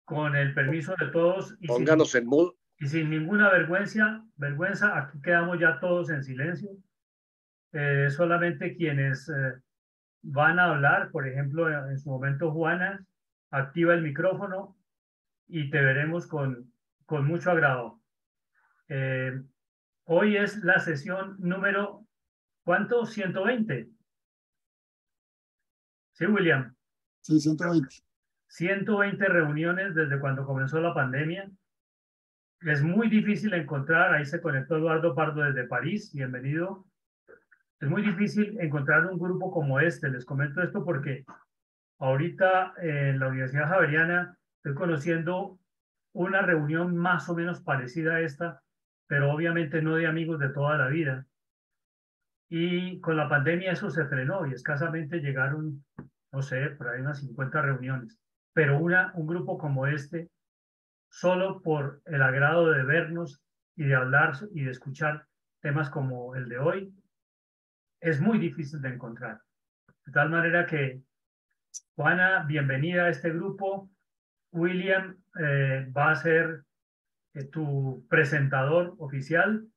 Con el permiso de todos Pónganos en mood. Y sin ninguna vergüenza, aquí quedamos ya todos en silencio. Solamente quienes van a hablar, por ejemplo, en su momento Juana, activa el micrófono y te veremos con mucho agrado. Hoy es la sesión número, ¿cuánto? 120. Sí, William. Sí, 120. 120 reuniones desde cuando comenzó la pandemia. Es muy difícil encontrar, ahí se conectó Eduardo Pardo desde París, bienvenido. Es muy difícil encontrar un grupo como este. Les comento esto porque ahorita en la Universidad Javeriana estoy conociendo una reunión más o menos parecida a esta, pero obviamente no de amigos de toda la vida. Y con la pandemia eso se frenó y escasamente llegaron, no sé, por ahí unas 50 reuniones. Pero un grupo como este, solo por el agrado de vernos y de hablar y de escuchar temas como el de hoy, es muy difícil de encontrar. De tal manera que, Juana, bienvenida a este grupo. William va a ser tu presentador oficial.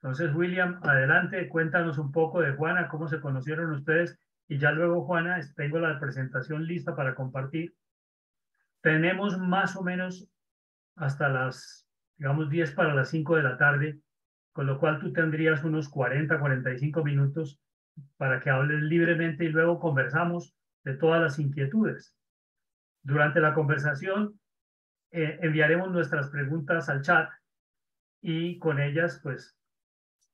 Entonces, William, adelante, cuéntanos un poco de Juana, cómo se conocieron ustedes. Y ya luego, Juana, tengo la presentación lista para compartir. Tenemos más o menos hasta las, digamos, 10 para las 5 de la tarde, con lo cual tú tendrías unos 45 minutos para que hables libremente y luego conversamos de todas las inquietudes. Durante la conversación enviaremos nuestras preguntas al chat y con ellas pues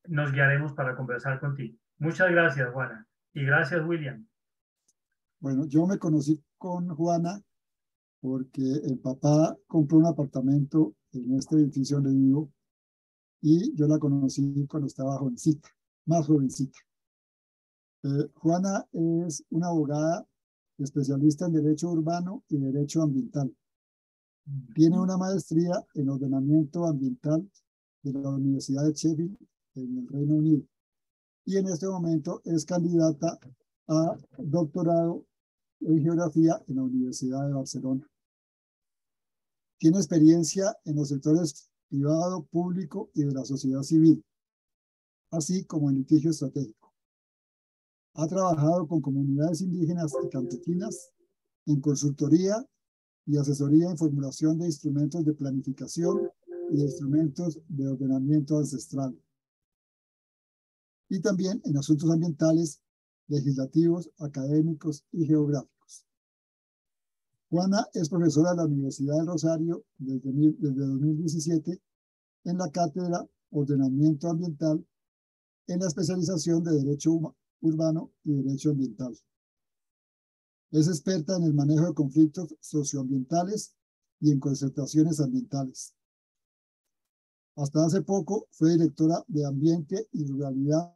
nos guiaremos para conversar contigo. Muchas gracias, Juana. Y gracias, William. Bueno, yo me conocí con Juana porque el papá compró un apartamento en este edificio donde vivo y yo la conocí cuando estaba jovencita, más jovencita. Juana es una abogada especialista en Derecho Urbano y Derecho Ambiental. Tiene una maestría en Ordenamiento Ambiental de la Universidad de Sheffield en el Reino Unido. Y en este momento es candidata a doctorado en Geografía en la Universidad de Barcelona. Tiene experiencia en los sectores privado, público y de la sociedad civil, así como en litigio estratégico. Ha trabajado con comunidades indígenas y campesinas en consultoría y asesoría en formulación de instrumentos de planificación y de instrumentos de ordenamiento ancestral. Y también en asuntos ambientales, legislativos, académicos y geográficos. Juana es profesora de la Universidad del Rosario desde 2017 en la cátedra Ordenamiento Ambiental en la especialización de Derecho Urbano y Derecho Ambiental. Es experta en el manejo de conflictos socioambientales y en concertaciones ambientales. Hasta hace poco fue directora de Ambiente y Ruralidad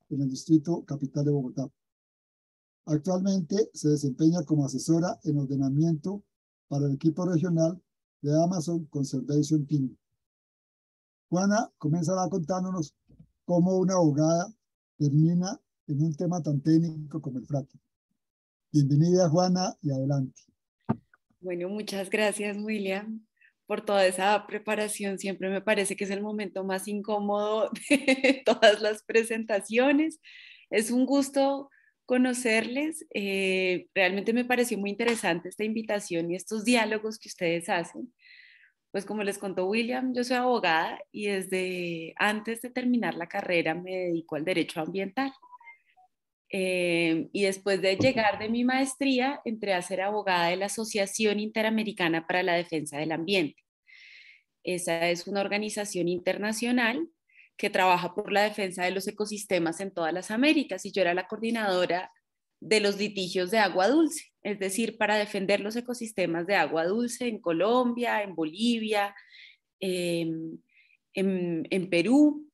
en el Distrito Capital de Bogotá. Actualmente se desempeña como asesora en ordenamiento para el equipo regional de Amazon Conservation Team. Juana comenzará contándonos cómo una abogada termina en un tema tan técnico como el fracking. Bienvenida, Juana, y adelante. Bueno, muchas gracias, William, por toda esa preparación. Siempre me parece que es el momento más incómodo de todas las presentaciones. Es un gusto conocerles. Realmente me pareció muy interesante esta invitación y estos diálogos que ustedes hacen. Pues como les contó William, yo soy abogada y desde antes de terminar la carrera me dedico al derecho ambiental. Y después de llegar de mi maestría, entré a ser abogada de la Asociación Interamericana para la Defensa del Ambiente. Esa es una organización internacional que trabaja por la defensa de los ecosistemas en todas las Américas y yo era la coordinadora de los litigios de agua dulce, es decir, para defender los ecosistemas de agua dulce en Colombia, en Bolivia, en Perú.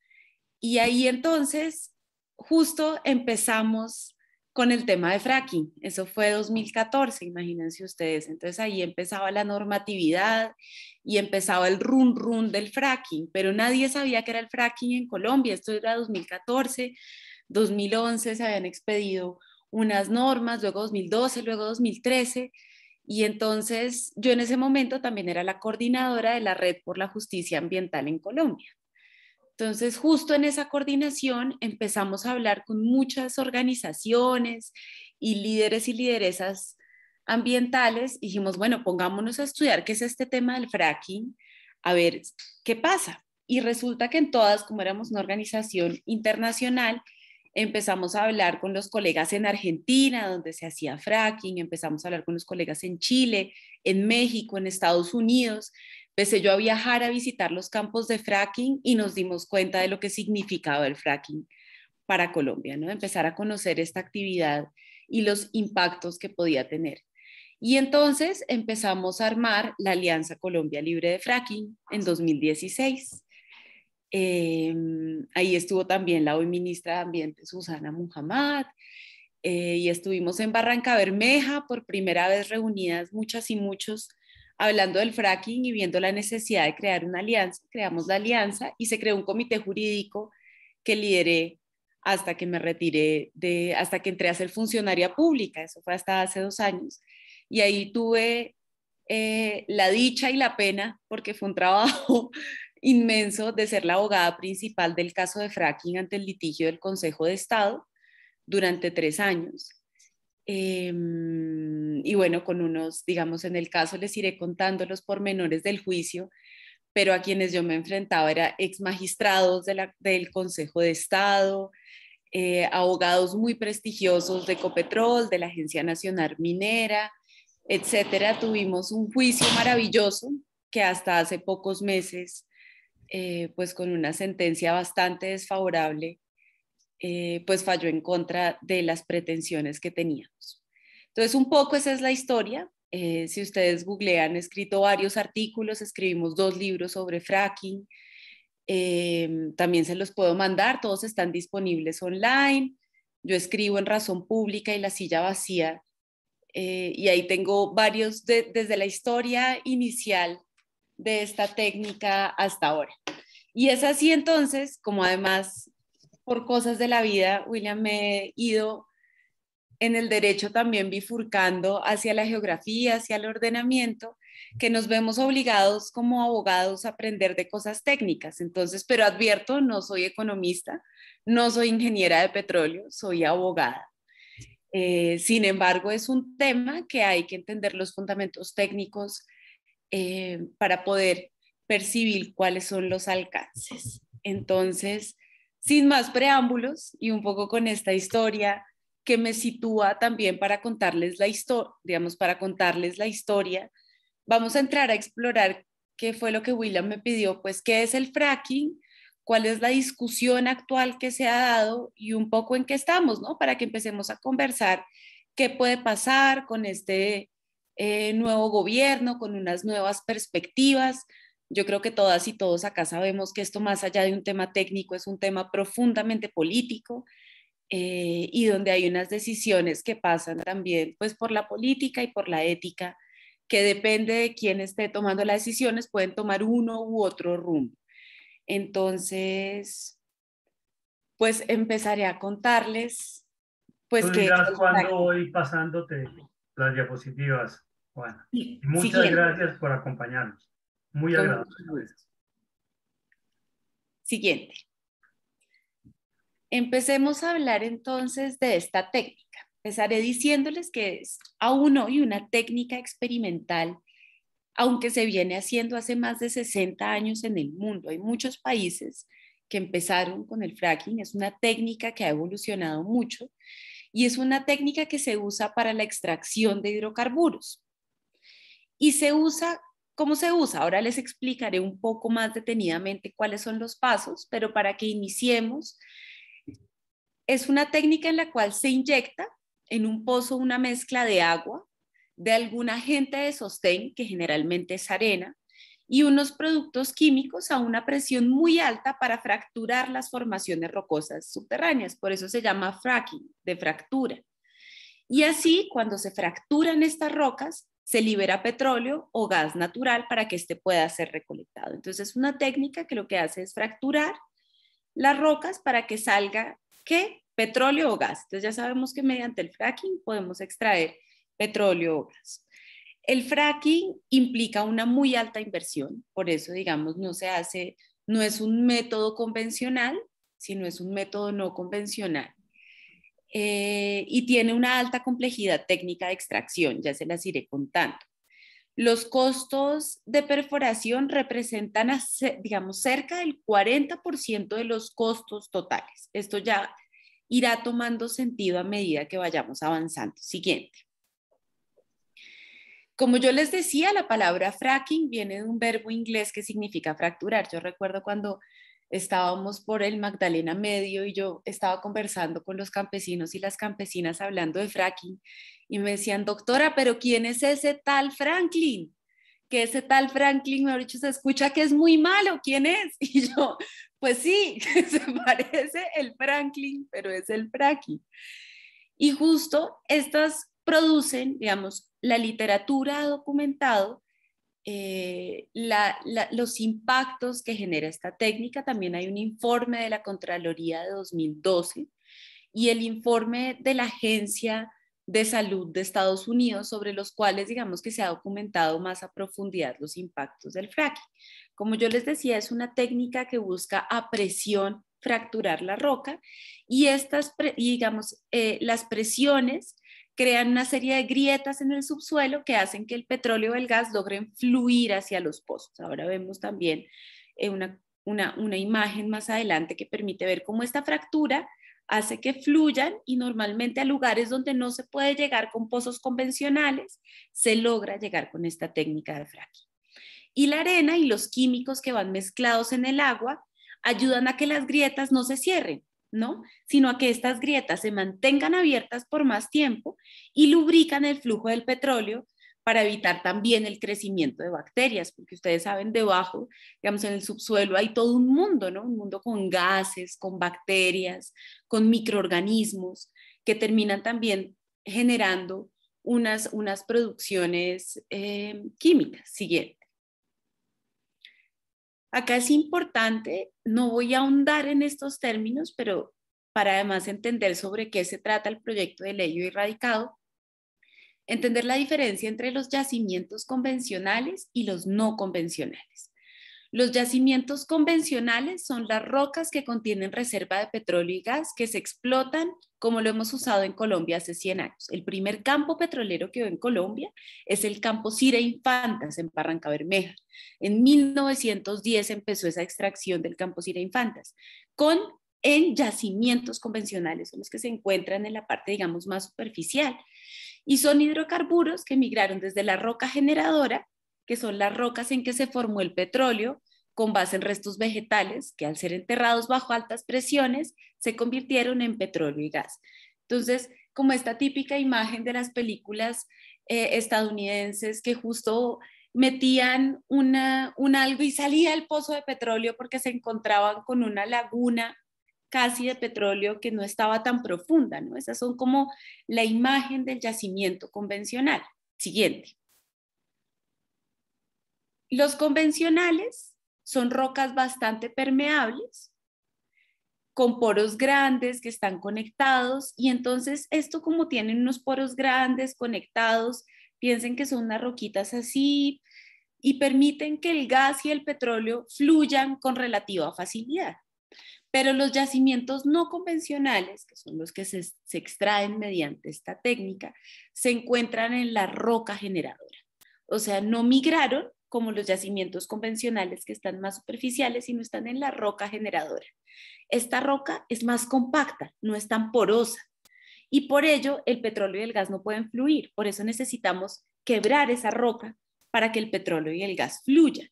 Y ahí entonces justo empezamos con el tema de fracking. Eso fue 2014, imagínense ustedes. Entonces ahí empezaba la normatividad y empezaba el run run del fracking, pero nadie sabía que era el fracking en Colombia. Esto era 2014, 2011 se habían expedido unas normas, luego 2012, luego 2013, Y entonces yo en ese momento también era la coordinadora de la Red por la Justicia Ambiental en Colombia. Entonces, justo en esa coordinación empezamos a hablar con muchas organizaciones y líderes y lideresas ambientales. Dijimos, bueno, pongámonos a estudiar qué es este tema del fracking, a ver qué pasa. Y resulta que en todas, como éramos una organización internacional, empezamos a hablar con los colegas en Argentina, donde se hacía fracking, empezamos a hablar con los colegas en Chile, en México, en Estados Unidos. Empecé yo a viajar a visitar los campos de fracking y nos dimos cuenta de lo que significaba el fracking para Colombia, ¿no? Empezar a conocer esta actividad y los impactos que podía tener. Y entonces empezamos a armar la Alianza Colombia Libre de Fracking en 2016. Ahí estuvo también la hoy ministra de Ambiente, Susana Muhammad, y estuvimos en Barranca Bermeja por primera vez reunidas muchas y muchos hablando del fracking y viendo la necesidad de crear una alianza. Creamos la alianza y se creó un comité jurídico que lideré hasta que me retiré, hasta que entré a ser funcionaria pública, eso fue hasta hace 2 años, y ahí tuve la dicha y la pena, porque fue un trabajo inmenso, de ser la abogada principal del caso de fracking ante el litigio del Consejo de Estado durante 3 años. Y bueno, con unos, digamos, en el caso les iré contando los pormenores del juicio, pero a quienes yo me enfrentaba eran ex magistrados del Consejo de Estado, abogados muy prestigiosos de Ecopetrol, de la Agencia Nacional Minera, etcétera. Tuvimos un juicio maravilloso que hasta hace pocos meses, pues con una sentencia bastante desfavorable, pues falló en contra de las pretensiones que teníamos. Entonces, un poco esa es la historia. Si ustedes googlean, he escrito varios artículos, escribimos 2 libros sobre fracking. También se los puedo mandar, todos están disponibles online. Yo escribo en Razón Pública y La Silla Vacía, y ahí tengo varios desde la historia inicial de esta técnica hasta ahora. Y es así entonces, como además por cosas de la vida, William, me he ido en el derecho también bifurcando hacia la geografía, hacia el ordenamiento, que nos vemos obligados como abogados a aprender de cosas técnicas. Entonces, pero advierto, no soy economista, no soy ingeniera de petróleo, soy abogada. Sin embargo, es un tema que hay que entender los fundamentos técnicos para poder percibir cuáles son los alcances. Entonces, sin más preámbulos y un poco con esta historia que me sitúa también para contarles la historia, digamos, para contarles la historia, vamos a entrar a explorar qué fue lo que William me pidió, pues qué es el fracking, cuál es la discusión actual que se ha dado y un poco en qué estamos, ¿no? Para que empecemos a conversar qué puede pasar con este nuevo gobierno, con unas nuevas perspectivas. Yo creo que todas y todos acá sabemos que esto, más allá de un tema técnico, es un tema profundamente político, y donde hay unas decisiones que pasan también pues por la política y por la ética, que depende de quién esté tomando las decisiones, pueden tomar uno u otro rumbo. Entonces, pues empezaré a contarles, pues Tú que... dirás cuándo voy pasándote las diapositivas, Juana. Sí, Y muchas siguiente. gracias por acompañarnos. Muy Con agradable. mucho gusto. Siguiente. Empecemos a hablar entonces de esta técnica. Empezaré diciéndoles que es aún hoy una técnica experimental, aunque se viene haciendo hace más de 60 años en el mundo. Hay muchos países que empezaron con el fracking. Es una técnica que ha evolucionado mucho y es una técnica que se usa para la extracción de hidrocarburos. Y se usa, ¿cómo se usa? Ahora les explicaré un poco más detenidamente cuáles son los pasos, pero para que iniciemos, es una técnica en la cual se inyecta en un pozo una mezcla de agua, de algún agente de sostén, que generalmente es arena, y unos productos químicos a una presión muy alta para fracturar las formaciones rocosas subterráneas. Por eso se llama fracking, de fractura. Y así, cuando se fracturan estas rocas, se libera petróleo o gas natural para que éste pueda ser recolectado. Entonces, es una técnica que lo que hace es fracturar las rocas para que salga, ¿qué? Petróleo o gas. Entonces, ya sabemos que mediante el fracking podemos extraer petróleo o gas. El fracking implica una muy alta inversión, por eso, digamos, no es un método convencional, sino es un método no convencional. Y tiene una alta complejidad técnica de extracción, ya se las iré contando. Los costos de perforación representan, digamos, cerca del 40% de los costos totales. Esto ya irá tomando sentido a medida que vayamos avanzando. Siguiente. Como yo les decía, la palabra fracking viene de un verbo inglés que significa fracturar. Yo recuerdo cuando estábamos por el Magdalena Medio y yo estaba conversando con los campesinos y las campesinas hablando de fracking y me decían, doctora, pero ¿quién es ese tal Franklin? Que ese tal Franklin, mejor dicho, se escucha que es muy malo, ¿quién es? Y yo, pues sí, se parece el Franklin, pero es el fracking. Y justo estas producen, digamos, la literatura ha documentado los impactos que genera esta técnica. También hay un informe de la Contraloría de 2012 y el informe de la Agencia de Salud de Estados Unidos, sobre los cuales, digamos, que se ha documentado más a profundidad los impactos del fracking. Como yo les decía, es una técnica que busca a presión fracturar la roca y las presiones crean una serie de grietas en el subsuelo que hacen que el petróleo o el gas logren fluir hacia los pozos. Ahora vemos también una imagen más adelante que permite ver cómo esta fractura hace que fluyan y normalmente a lugares donde no se puede llegar con pozos convencionales, se logra llegar con esta técnica de fracking. Y la arena y los químicos que van mezclados en el agua ayudan a que las grietas no se cierren, ¿no? Sino a que estas grietas se mantengan abiertas por más tiempo y lubrican el flujo del petróleo para evitar también el crecimiento de bacterias, porque ustedes saben, debajo, digamos, en el subsuelo hay todo un mundo, ¿no? Un mundo con gases, con bacterias, con microorganismos que terminan también generando unas producciones químicas. Siguiente. Acá es importante, no voy a ahondar en estos términos, pero para además entender sobre qué se trata el proyecto de ley hoy radicado, entender la diferencia entre los yacimientos convencionales y los no convencionales. Los yacimientos convencionales son las rocas que contienen reserva de petróleo y gas que se explotan como lo hemos usado en Colombia hace 100 años. El primer campo petrolero que hubo en Colombia es el campo Cira Infantas en Barrancabermeja. En 1910 empezó esa extracción del campo Cira Infantas en yacimientos convencionales, son los que se encuentran en la parte, digamos, más superficial. Y son hidrocarburos que migraron desde la roca generadora, que son las rocas en que se formó el petróleo, con base en restos vegetales, que al ser enterrados bajo altas presiones, se convirtieron en petróleo y gas. Entonces, como esta típica imagen de las películas estadounidenses que justo metían un algo y salía el pozo de petróleo porque se encontraban con una laguna casi de petróleo que no estaba tan profunda, ¿no? Esas son como la imagen del yacimiento convencional. Siguiente. Los convencionales son rocas bastante permeables, con poros grandes que están conectados, y entonces esto, como tienen unos poros grandes conectados, piensen que son unas roquitas así y permiten que el gas y el petróleo fluyan con relativa facilidad. Pero los yacimientos no convencionales, que son los que se extraen mediante esta técnica, se encuentran en la roca generadora. O sea, no migraron como los yacimientos convencionales que están más superficiales, sino están en la roca generadora. Esta roca es más compacta, no es tan porosa, y por ello el petróleo y el gas no pueden fluir. Por eso necesitamos quebrar esa roca para que el petróleo y el gas fluyan.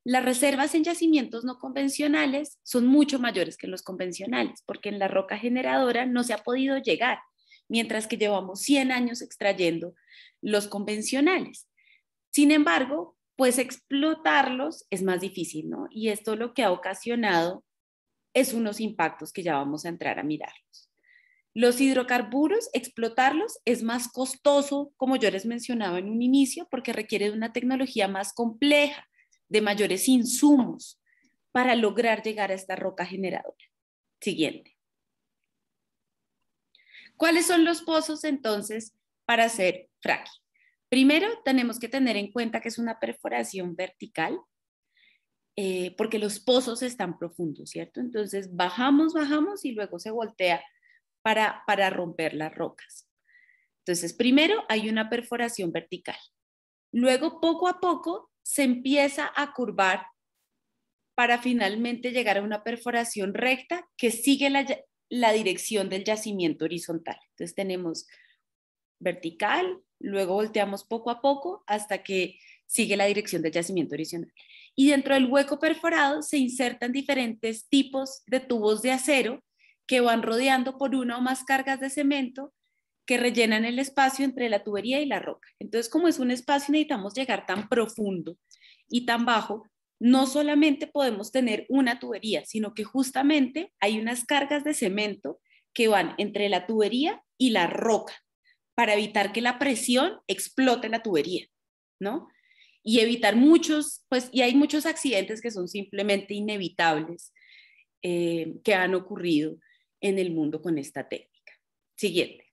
Las reservas en yacimientos no convencionales son mucho mayores que en los convencionales, porque en la roca generadora no se ha podido llegar, mientras que llevamos 100 años extrayendo los convencionales. Sin embargo, pues explotarlos es más difícil, ¿no? Y esto lo que ha ocasionado es unos impactos que ya vamos a entrar a mirarlos. Los hidrocarburos, explotarlos es más costoso, como yo les mencionaba en un inicio, porque requiere de una tecnología más compleja, de mayores insumos para lograr llegar a esta roca generadora. Siguiente. ¿Cuáles son los pozos entonces para hacer fracking? Primero, tenemos que tener en cuenta que es una perforación vertical, porque los pozos están profundos, ¿cierto? Entonces, bajamos y luego se voltea para romper las rocas. Entonces, primero hay una perforación vertical. Luego, poco a poco, se empieza a curvar para finalmente llegar a una perforación recta que sigue la dirección del yacimiento horizontal. Entonces, tenemos vertical, luego volteamos poco a poco hasta que sigue la dirección del yacimiento horizontal. Y dentro del hueco perforado se insertan diferentes tipos de tubos de acero que van rodeando por una o más cargas de cemento que rellenan el espacio entre la tubería y la roca. Entonces, como es un espacio, necesitamos llegar tan profundo y tan bajo, no solamente podemos tener una tubería, sino que justamente hay unas cargas de cemento que van entre la tubería y la roca para evitar que la presión explote la tubería, ¿no? Y evitar y hay muchos accidentes que son simplemente inevitables que han ocurrido en el mundo con esta técnica. Siguiente.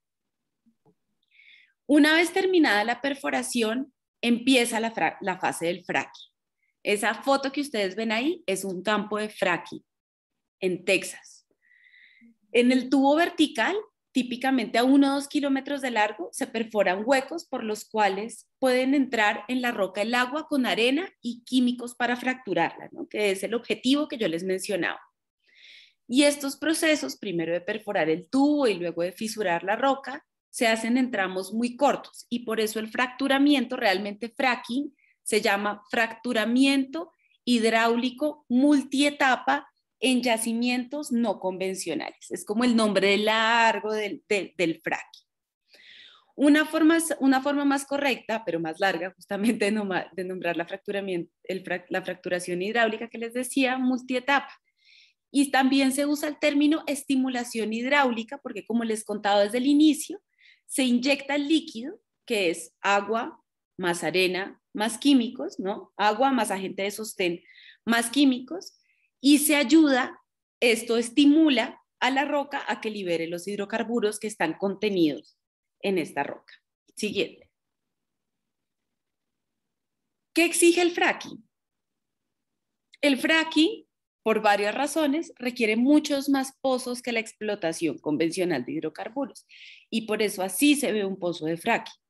Una vez terminada la perforación, empieza la fase del fracking. Esa foto que ustedes ven ahí es un campo de fracking en Texas. En el tubo vertical, típicamente a 1 o 2 kilómetros de largo, se perforan huecos por los cuales pueden entrar en la roca el agua con arena y químicos para fracturarla, ¿no? Que es el objetivo que yo les mencionaba. Y estos procesos, primero de perforar el tubo y luego de fisurar la roca, se hacen en tramos muy cortos y por eso el fracturamiento, realmente fracking, se llama fracturamiento hidráulico multietapa en yacimientos no convencionales. Es como el nombre largo del fracking. Una forma más correcta, pero más larga, justamente de nombrar la fracturación hidráulica que les decía, multietapa. Y también se usa el término estimulación hidráulica porque, como les contaba desde el inicio, se inyecta el líquido, que es agua más arena más químicos, ¿no? Agua más agente de sostén más químicos, y esto estimula a la roca a que libere los hidrocarburos que están contenidos en esta roca. Siguiente. ¿Qué exige el fracking? El fracking, por varias razones, requiere muchos más pozos que la explotación convencional de hidrocarburos, y por eso así se ve un pozo de fracking.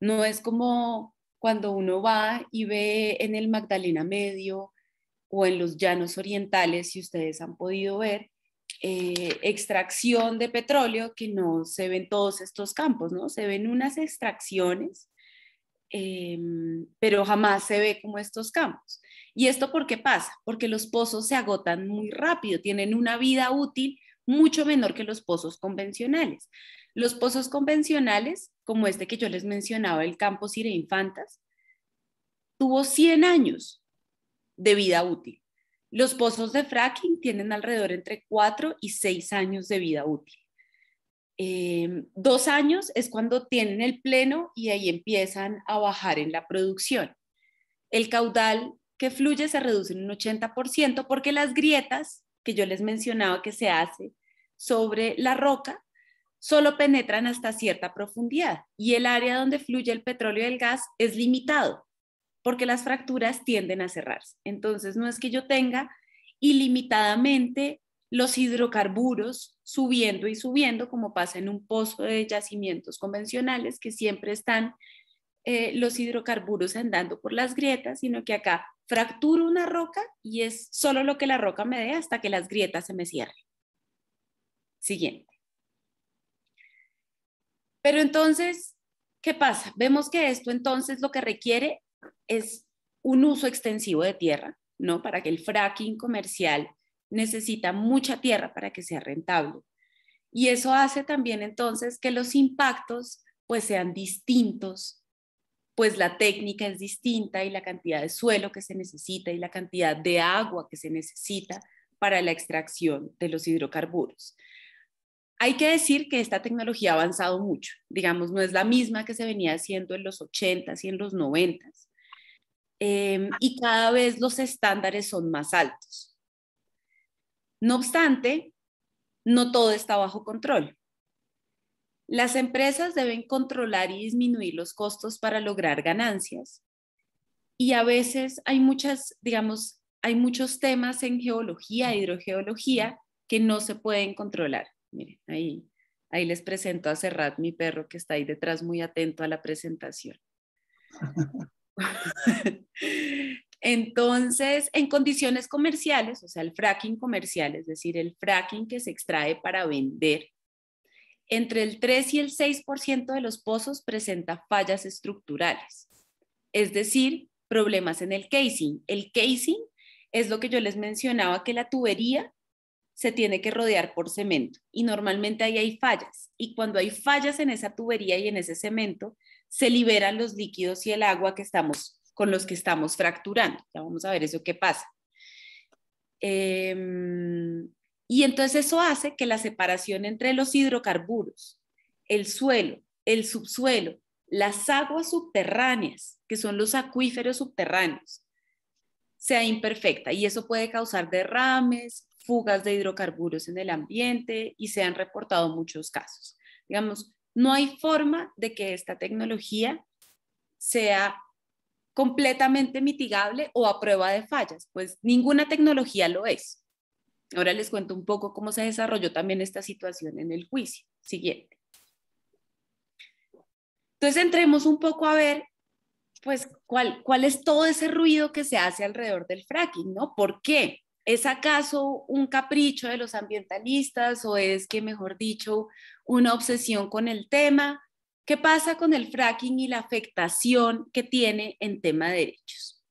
No es como cuando uno va y ve en el Magdalena Medio o en los llanos orientales, si ustedes han podido ver, extracción de petróleo, que no se ven todos estos campos, ¿no? Se ven unas extracciones, pero jamás se ve como estos campos. ¿Y esto por qué pasa? Porque los pozos se agotan muy rápido, tienen una vida útil mucho menor que los pozos convencionales. Los pozos convencionales, como este que yo les mencionaba, el campo Cire Infantas, tuvo 100 años de vida útil. Los pozos de fracking tienen alrededor entre 4 y 6 años de vida útil. 2 años es cuando tienen el pleno y ahí empiezan a bajar en la producción. El caudal que fluye se reduce en un 80% porque las grietas que yo les mencionaba que se hace sobre la roca solo penetran hasta cierta profundidad y el área donde fluye el petróleo y el gas es limitado porque las fracturas tienden a cerrarse. Entonces no es que yo tenga ilimitadamente los hidrocarburos subiendo y subiendo como pasa en un pozo de yacimientos convencionales que siempre están los hidrocarburos andando por las grietas, sino que acá fracturo una roca y es solo lo que la roca me dé hasta que las grietas se me cierren. Siguiente. Pero entonces, ¿qué pasa? Vemos que esto entonces lo que requiere es un uso extensivo de tierra, ¿no? Para que el fracking comercial necesita mucha tierra para que sea rentable. Y eso hace también entonces que los impactos pues sean distintos, pues la técnica es distinta y la cantidad de suelo que se necesita y la cantidad de agua que se necesita para la extracción de los hidrocarburos. Hay que decir que esta tecnología ha avanzado mucho, digamos, no es la misma que se venía haciendo en los 80s y en los 90s, y cada vez los estándares son más altos. No obstante, no todo está bajo control. Las empresas deben controlar y disminuir los costos para lograr ganancias. Y a veces hay hay muchos temas en geología, hidrogeología, que no se pueden controlar. Miren, ahí les presento a Serrat, mi perro, que está ahí detrás muy atento a la presentación. Entonces, en condiciones comerciales, o sea, el fracking comercial, es decir, el fracking que se extrae para vender, entre el 3 y el 6% de los pozos presenta fallas estructurales, es decir, problemas en el casing. El casing es lo que yo les mencionaba, que la tubería se tiene que rodear por cemento y normalmente ahí hay fallas. Y cuando hay fallas en esa tubería y en ese cemento, se liberan los líquidos y el agua con los que estamos fracturando. Ya vamos a ver eso qué pasa. Y entonces eso hace que la separación entre los hidrocarburos, el suelo, el subsuelo, las aguas subterráneas, que son los acuíferos subterráneos, sea imperfecta, y eso puede causar derrames, fugas de hidrocarburos en el ambiente, y se han reportado muchos casos. Digamos, no hay forma de que esta tecnología sea completamente mitigable o a prueba de fallas, pues ninguna tecnología lo es. Ahora les cuento un poco cómo se desarrolló también esta situación en el juicio. Siguiente. Entonces entremos un poco a ver, pues, cuál es todo ese ruido que se hace alrededor del fracking, ¿no? ¿Por qué? ¿Es acaso un capricho de los ambientalistas o es que, mejor dicho, una obsesión con el tema? ¿Qué pasa con el fracking y la afectación que tiene en tema de derechos?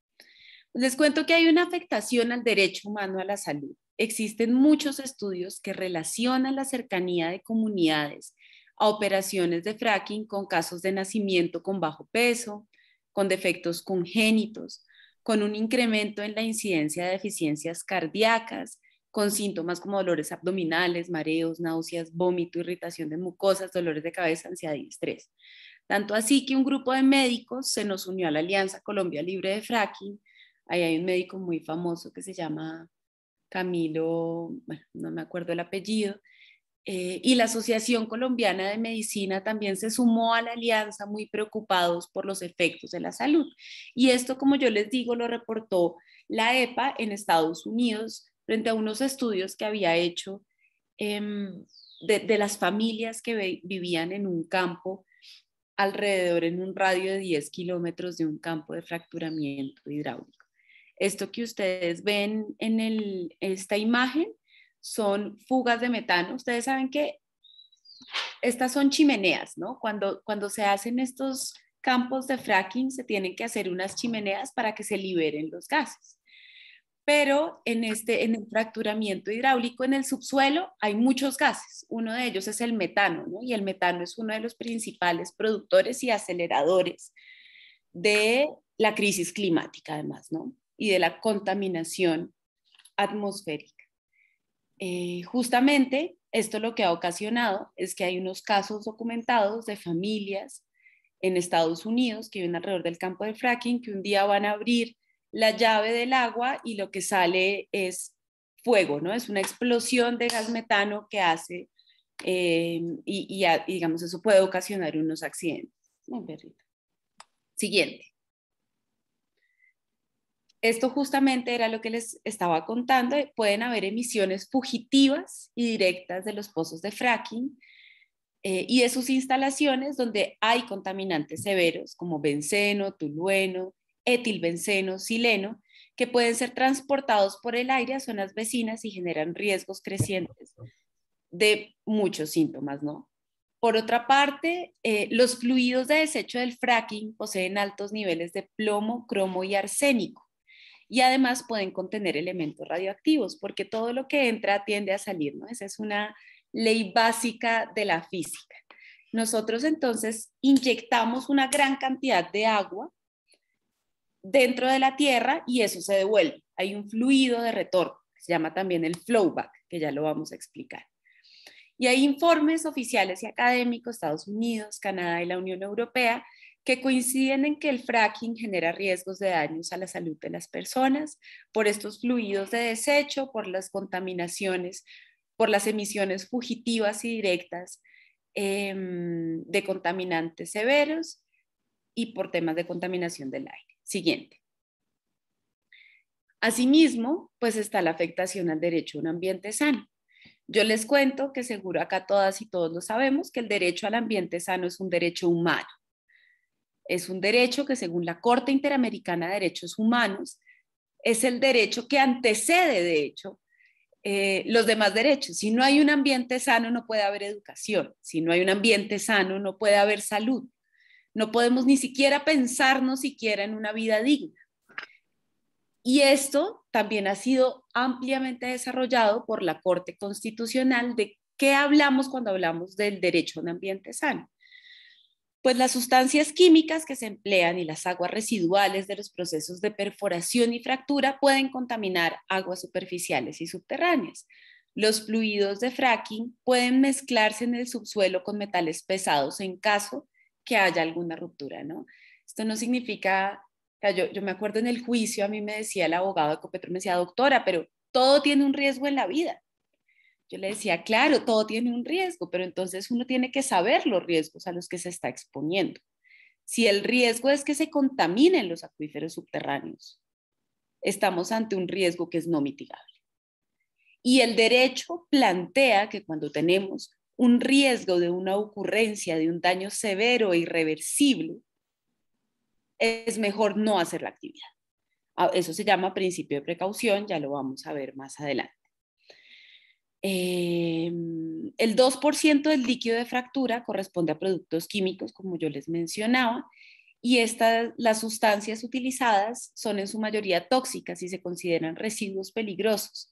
Les cuento que hay una afectación al derecho humano a la salud. Existen muchos estudios que relacionan la cercanía de comunidades a operaciones de fracking con casos de nacimiento con bajo peso, con defectos congénitos, con un incremento en la incidencia de deficiencias cardíacas, con síntomas como dolores abdominales, mareos, náuseas, vómito, irritación de mucosas, dolores de cabeza, ansiedad y estrés. Tanto así que un grupo de médicos se nos unió a la Alianza Colombia Libre de Fracking. Ahí hay un médico muy famoso que se llama Camilo, bueno, no me acuerdo el apellido, y la Asociación Colombiana de Medicina también se sumó a la alianza, muy preocupados por los efectos de la salud. Y esto, como yo les digo, lo reportó la EPA en Estados Unidos frente a unos estudios que había hecho de las familias que vivían en un campo alrededor, en un radio de 10 kilómetros de un campo de fracturamiento hidráulico. Esto que ustedes ven en esta imagen son fugas de metano. Ustedes saben que estas son chimeneas, ¿no? Cuando se hacen estos campos de fracking, se tienen que hacer unas chimeneas para que se liberen los gases. Pero en el fracturamiento hidráulico en el subsuelo hay muchos gases. Uno de ellos es el metano, ¿no? Y el metano es uno de los principales productores y aceleradores de la crisis climática, además, ¿no? Y de la contaminación atmosférica. Justamente esto lo que ha ocasionado es que hay unos casos documentados de familias en Estados Unidos que viven alrededor del campo de fracking, que un día van a abrir la llave del agua y lo que sale es fuego, ¿no? Es una explosión de gas metano que hace y digamos, eso puede ocasionar unos accidentes. Siguiente. Esto justamente era lo que les estaba contando. Pueden haber emisiones fugitivas y directas de los pozos de fracking y de sus instalaciones donde hay contaminantes severos como benceno, tolueno, etilbenceno, sileno, que pueden ser transportados por el aire a zonas vecinas y generan riesgos crecientes de muchos síntomas, ¿no? Por otra parte, los fluidos de desecho del fracking poseen altos niveles de plomo, cromo y arsénico. Y además pueden contener elementos radioactivos, porque todo lo que entra tiende a salir, ¿no? Esa es una ley básica de la física. Nosotros entonces inyectamos una gran cantidad de agua dentro de la tierra y eso se devuelve. Hay un fluido de retorno, que se llama también el flowback, que ya lo vamos a explicar. Y hay informes oficiales y académicos, Estados Unidos, Canadá y la Unión Europea, que coinciden en que el fracking genera riesgos de daños a la salud de las personas por estos fluidos de desecho, por las contaminaciones, por las emisiones fugitivas y directas de contaminantes severos y por temas de contaminación del aire. Siguiente. Asimismo, pues está la afectación al derecho a un ambiente sano. Yo les cuento que seguro acá todas y todos lo sabemos, que el derecho al ambiente sano es un derecho humano. Es un derecho que según la Corte Interamericana de Derechos Humanos es el derecho que antecede, de hecho, los demás derechos. Si no hay un ambiente sano, no puede haber educación. Si no hay un ambiente sano, no puede haber salud. No podemos ni siquiera pensarnos siquiera en una vida digna. Y esto también ha sido ampliamente desarrollado por la Corte Constitucional. ¿De qué hablamos cuando hablamos del derecho a un ambiente sano? Pues las sustancias químicas que se emplean y las aguas residuales de los procesos de perforación y fractura pueden contaminar aguas superficiales y subterráneas. Los fluidos de fracking pueden mezclarse en el subsuelo con metales pesados en caso que haya alguna ruptura, ¿no? Esto no significa, yo me acuerdo en el juicio, a mí me decía el abogado de Ecopetrol, me decía, doctora, pero todo tiene un riesgo en la vida. Yo le decía, claro, todo tiene un riesgo, pero entonces uno tiene que saber los riesgos a los que se está exponiendo. Si el riesgo es que se contaminen los acuíferos subterráneos, estamos ante un riesgo que es no mitigable. Y el derecho plantea que cuando tenemos un riesgo de una ocurrencia de un daño severo e irreversible, es mejor no hacer la actividad. Eso se llama principio de precaución, ya lo vamos a ver más adelante. El 2% del líquido de fractura corresponde a productos químicos, como yo les mencionaba, y las sustancias utilizadas son en su mayoría tóxicas y se consideran residuos peligrosos,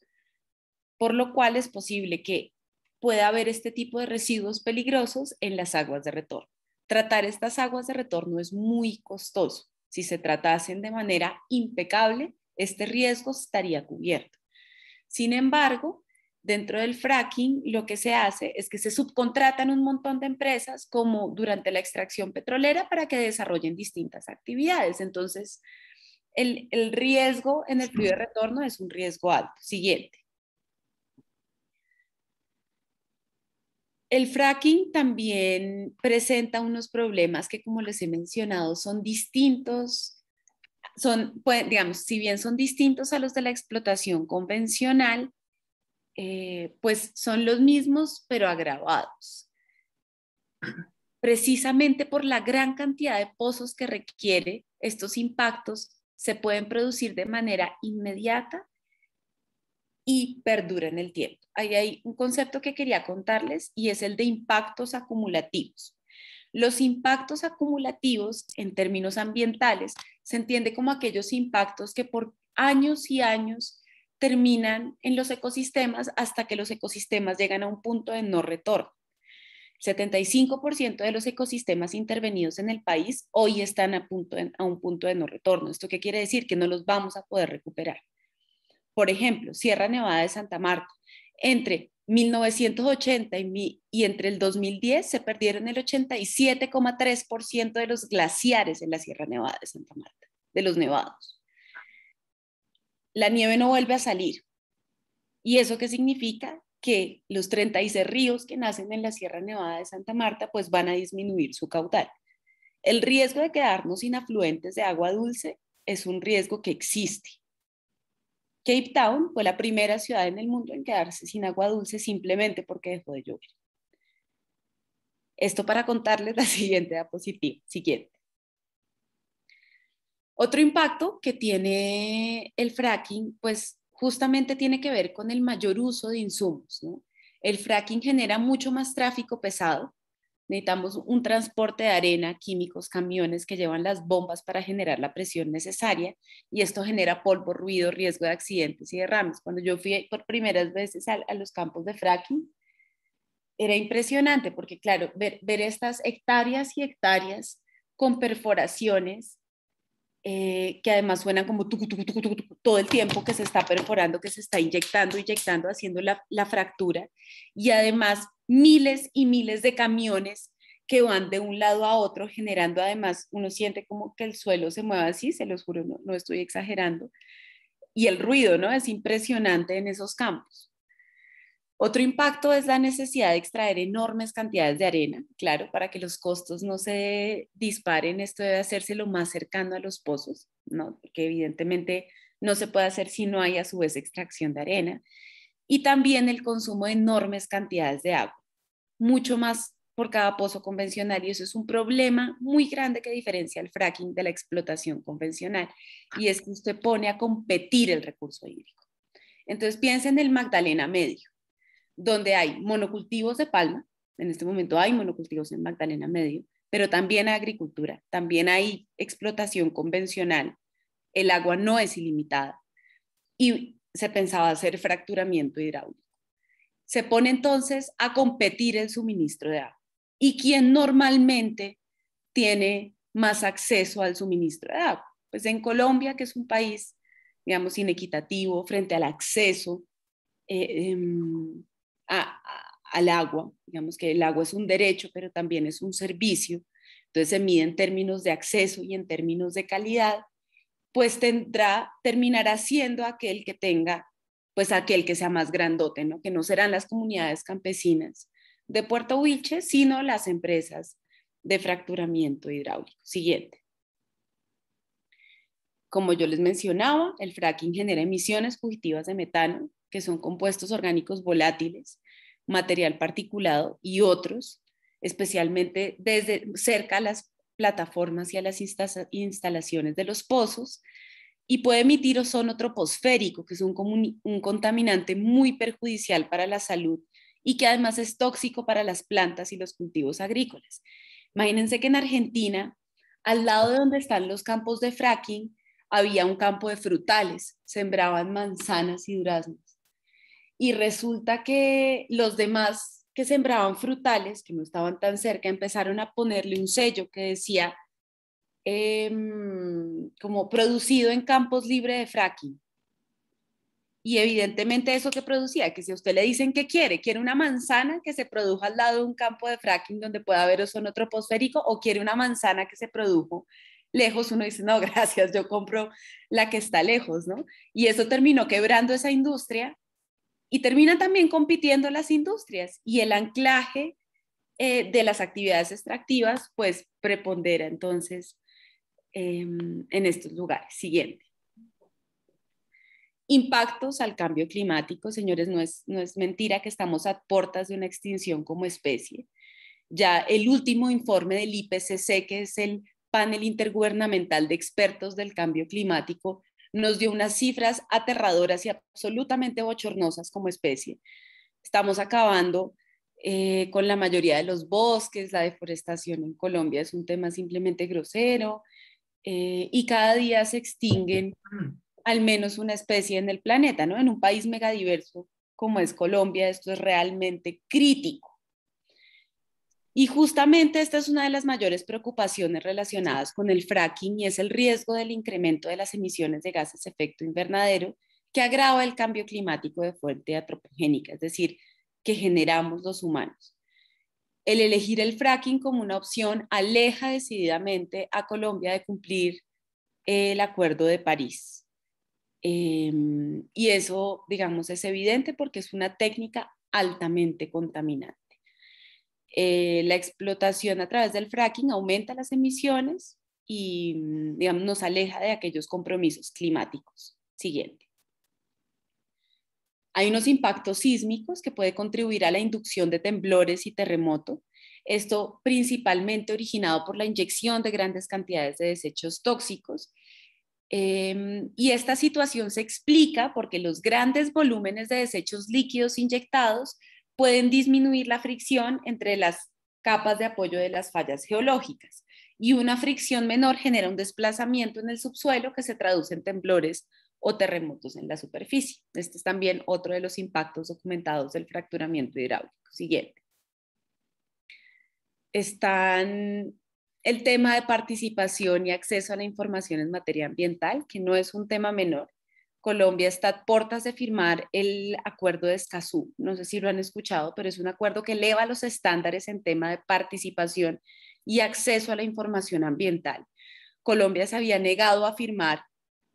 por lo cual es posible que pueda haber este tipo de residuos peligrosos en las aguas de retorno. Tratar estas aguas de retorno es muy costoso. Si se tratasen de manera impecable, este riesgo estaría cubierto. Sin embargo, dentro del fracking, lo que se hace es que se subcontratan un montón de empresas como durante la extracción petrolera para que desarrollen distintas actividades. Entonces, el riesgo en el fluido de retorno es un riesgo alto. Siguiente. El fracking también presenta unos problemas que, como les he mencionado, son distintos, digamos, si bien son distintos a los de la explotación convencional, pues son los mismos, pero agravados. Precisamente por la gran cantidad de pozos que requiere, estos impactos se pueden producir de manera inmediata y perdura en el tiempo. Ahí hay un concepto que quería contarles y es el de impactos acumulativos. Los impactos acumulativos en términos ambientales se entiende como aquellos impactos que por años y años terminan en los ecosistemas hasta que los ecosistemas llegan a un punto de no retorno. El 75% de los ecosistemas intervenidos en el país hoy están a un punto de no retorno. ¿Esto qué quiere decir? Que no los vamos a poder recuperar. Por ejemplo, Sierra Nevada de Santa Marta. Entre 1980 y entre el 2010 se perdieron el 87,3% de los glaciares en la Sierra Nevada de Santa Marta, de los nevados. La nieve no vuelve a salir. ¿Y eso qué significa? Que los 36 ríos que nacen en la Sierra Nevada de Santa Marta pues van a disminuir su caudal. El riesgo de quedarnos sin afluentes de agua dulce es un riesgo que existe. Cape Town fue la primera ciudad en el mundo en quedarse sin agua dulce simplemente porque dejó de llover. Esto para contarles la siguiente diapositiva. Siguiente. Otro impacto que tiene el fracking, pues justamente tiene que ver con el mayor uso de insumos, ¿no? El fracking genera mucho más tráfico pesado. Necesitamos un transporte de arena, químicos, camiones que llevan las bombas para generar la presión necesaria y esto genera polvo, ruido, riesgo de accidentes y derrames. Cuando yo fui por primeras veces a los campos de fracking, era impresionante porque, claro, ver estas hectáreas y hectáreas con perforaciones que además suenan como todo el tiempo que se está perforando, que se está inyectando, haciendo la fractura, y además miles y miles de camiones que van de un lado a otro, generando además, uno siente como que el suelo se mueve así, se los juro, no estoy exagerando, y el ruido, ¿no? Es impresionante en esos campos. Otro impacto es la necesidad de extraer enormes cantidades de arena. Claro, para que los costos no se disparen, esto debe hacerse lo más cercano a los pozos, ¿no? Porque evidentemente no se puede hacer si no hay a su vez extracción de arena. Y también el consumo de enormes cantidades de agua, mucho más por cada pozo convencional, y eso es un problema muy grande que diferencia el fracking de la explotación convencional, y es que usted pone a competir el recurso hídrico. Entonces piensa en el Magdalena Medio, donde hay monocultivos de palma. En este momento hay monocultivos en Magdalena Medio, pero también hay agricultura, también hay explotación convencional, el agua no es ilimitada y se pensaba hacer fracturamiento hidráulico. Se pone entonces a competir el suministro de agua. ¿Y quién normalmente tiene más acceso al suministro de agua? Pues en Colombia, que es un país, digamos, inequitativo frente al acceso al agua. Digamos que el agua es un derecho, pero también es un servicio. Entonces se mide en términos de acceso y en términos de calidad, pues terminará siendo aquel que tenga, pues aquel que sea más grandote, ¿no? Que no serán las comunidades campesinas de Puerto Wilches, sino las empresas de fracturamiento hidráulico. Siguiente. Como yo les mencionaba, el fracking genera emisiones fugitivas de metano, que son compuestos orgánicos volátiles, material particulado y otros, especialmente desde cerca a las plataformas y a las instalaciones de los pozos, y puede emitir ozono troposférico, que es un contaminante muy perjudicial para la salud y que además es tóxico para las plantas y los cultivos agrícolas. Imagínense que en Argentina, al lado de donde están los campos de fracking, había un campo de frutales, sembraban manzanas y duraznos. Y resulta que los demás que sembraban frutales, que no estaban tan cerca, empezaron a ponerle un sello que decía como producido en campos libres de fracking. Y evidentemente eso que producía, que si a usted le dicen que quiere una manzana que se produjo al lado de un campo de fracking donde pueda haber ozono troposférico, o quiere una manzana que se produjo lejos, uno dice, no, gracias, yo compro la que está lejos, ¿no? Y eso terminó quebrando esa industria y terminan también compitiendo las industrias, y el anclaje de las actividades extractivas pues prepondera entonces en estos lugares. Siguiente. Impactos al cambio climático. Señores, no es mentira que estamos a puertas de una extinción como especie. Ya el último informe del IPCC, que es el panel intergubernamental de expertos del cambio climático, nos dio unas cifras aterradoras y absolutamente bochornosas como especie. Estamos acabando con la mayoría de los bosques, la deforestación en Colombia es un tema simplemente grosero, y cada día se extinguen al menos una especie en el planeta, ¿no? En un país megadiverso como es Colombia, esto es realmente crítico. Y justamente esta es una de las mayores preocupaciones relacionadas con el fracking, y es el riesgo del incremento de las emisiones de gases de efecto invernadero que agrava el cambio climático de fuente antropogénica, es decir, que generamos los humanos. El elegir el fracking como una opción aleja decididamente a Colombia de cumplir el Acuerdo de París. Y eso, digamos, es evidente porque es una técnica altamente contaminante. La explotación a través del fracking aumenta las emisiones y, digamos, nos aleja de aquellos compromisos climáticos. Siguiente. Hay unos impactos sísmicos que pueden contribuir a la inducción de temblores y terremotos. Esto principalmente originado por la inyección de grandes cantidades de desechos tóxicos. Y esta situación se explica porque los grandes volúmenes de desechos líquidos inyectados pueden disminuir la fricción entre las capas de apoyo de las fallas geológicas, y una fricción menor genera un desplazamiento en el subsuelo que se traduce en temblores o terremotos en la superficie. Este es también otro de los impactos documentados del fracturamiento hidráulico. Siguiente. Están el tema de participación y acceso a la información en materia ambiental, que no es un tema menor. Colombia está a puertas de firmar el acuerdo de Escazú. No sé si lo han escuchado, pero es un acuerdo que eleva los estándares en tema de participación y acceso a la información ambiental. Colombia se había negado a firmar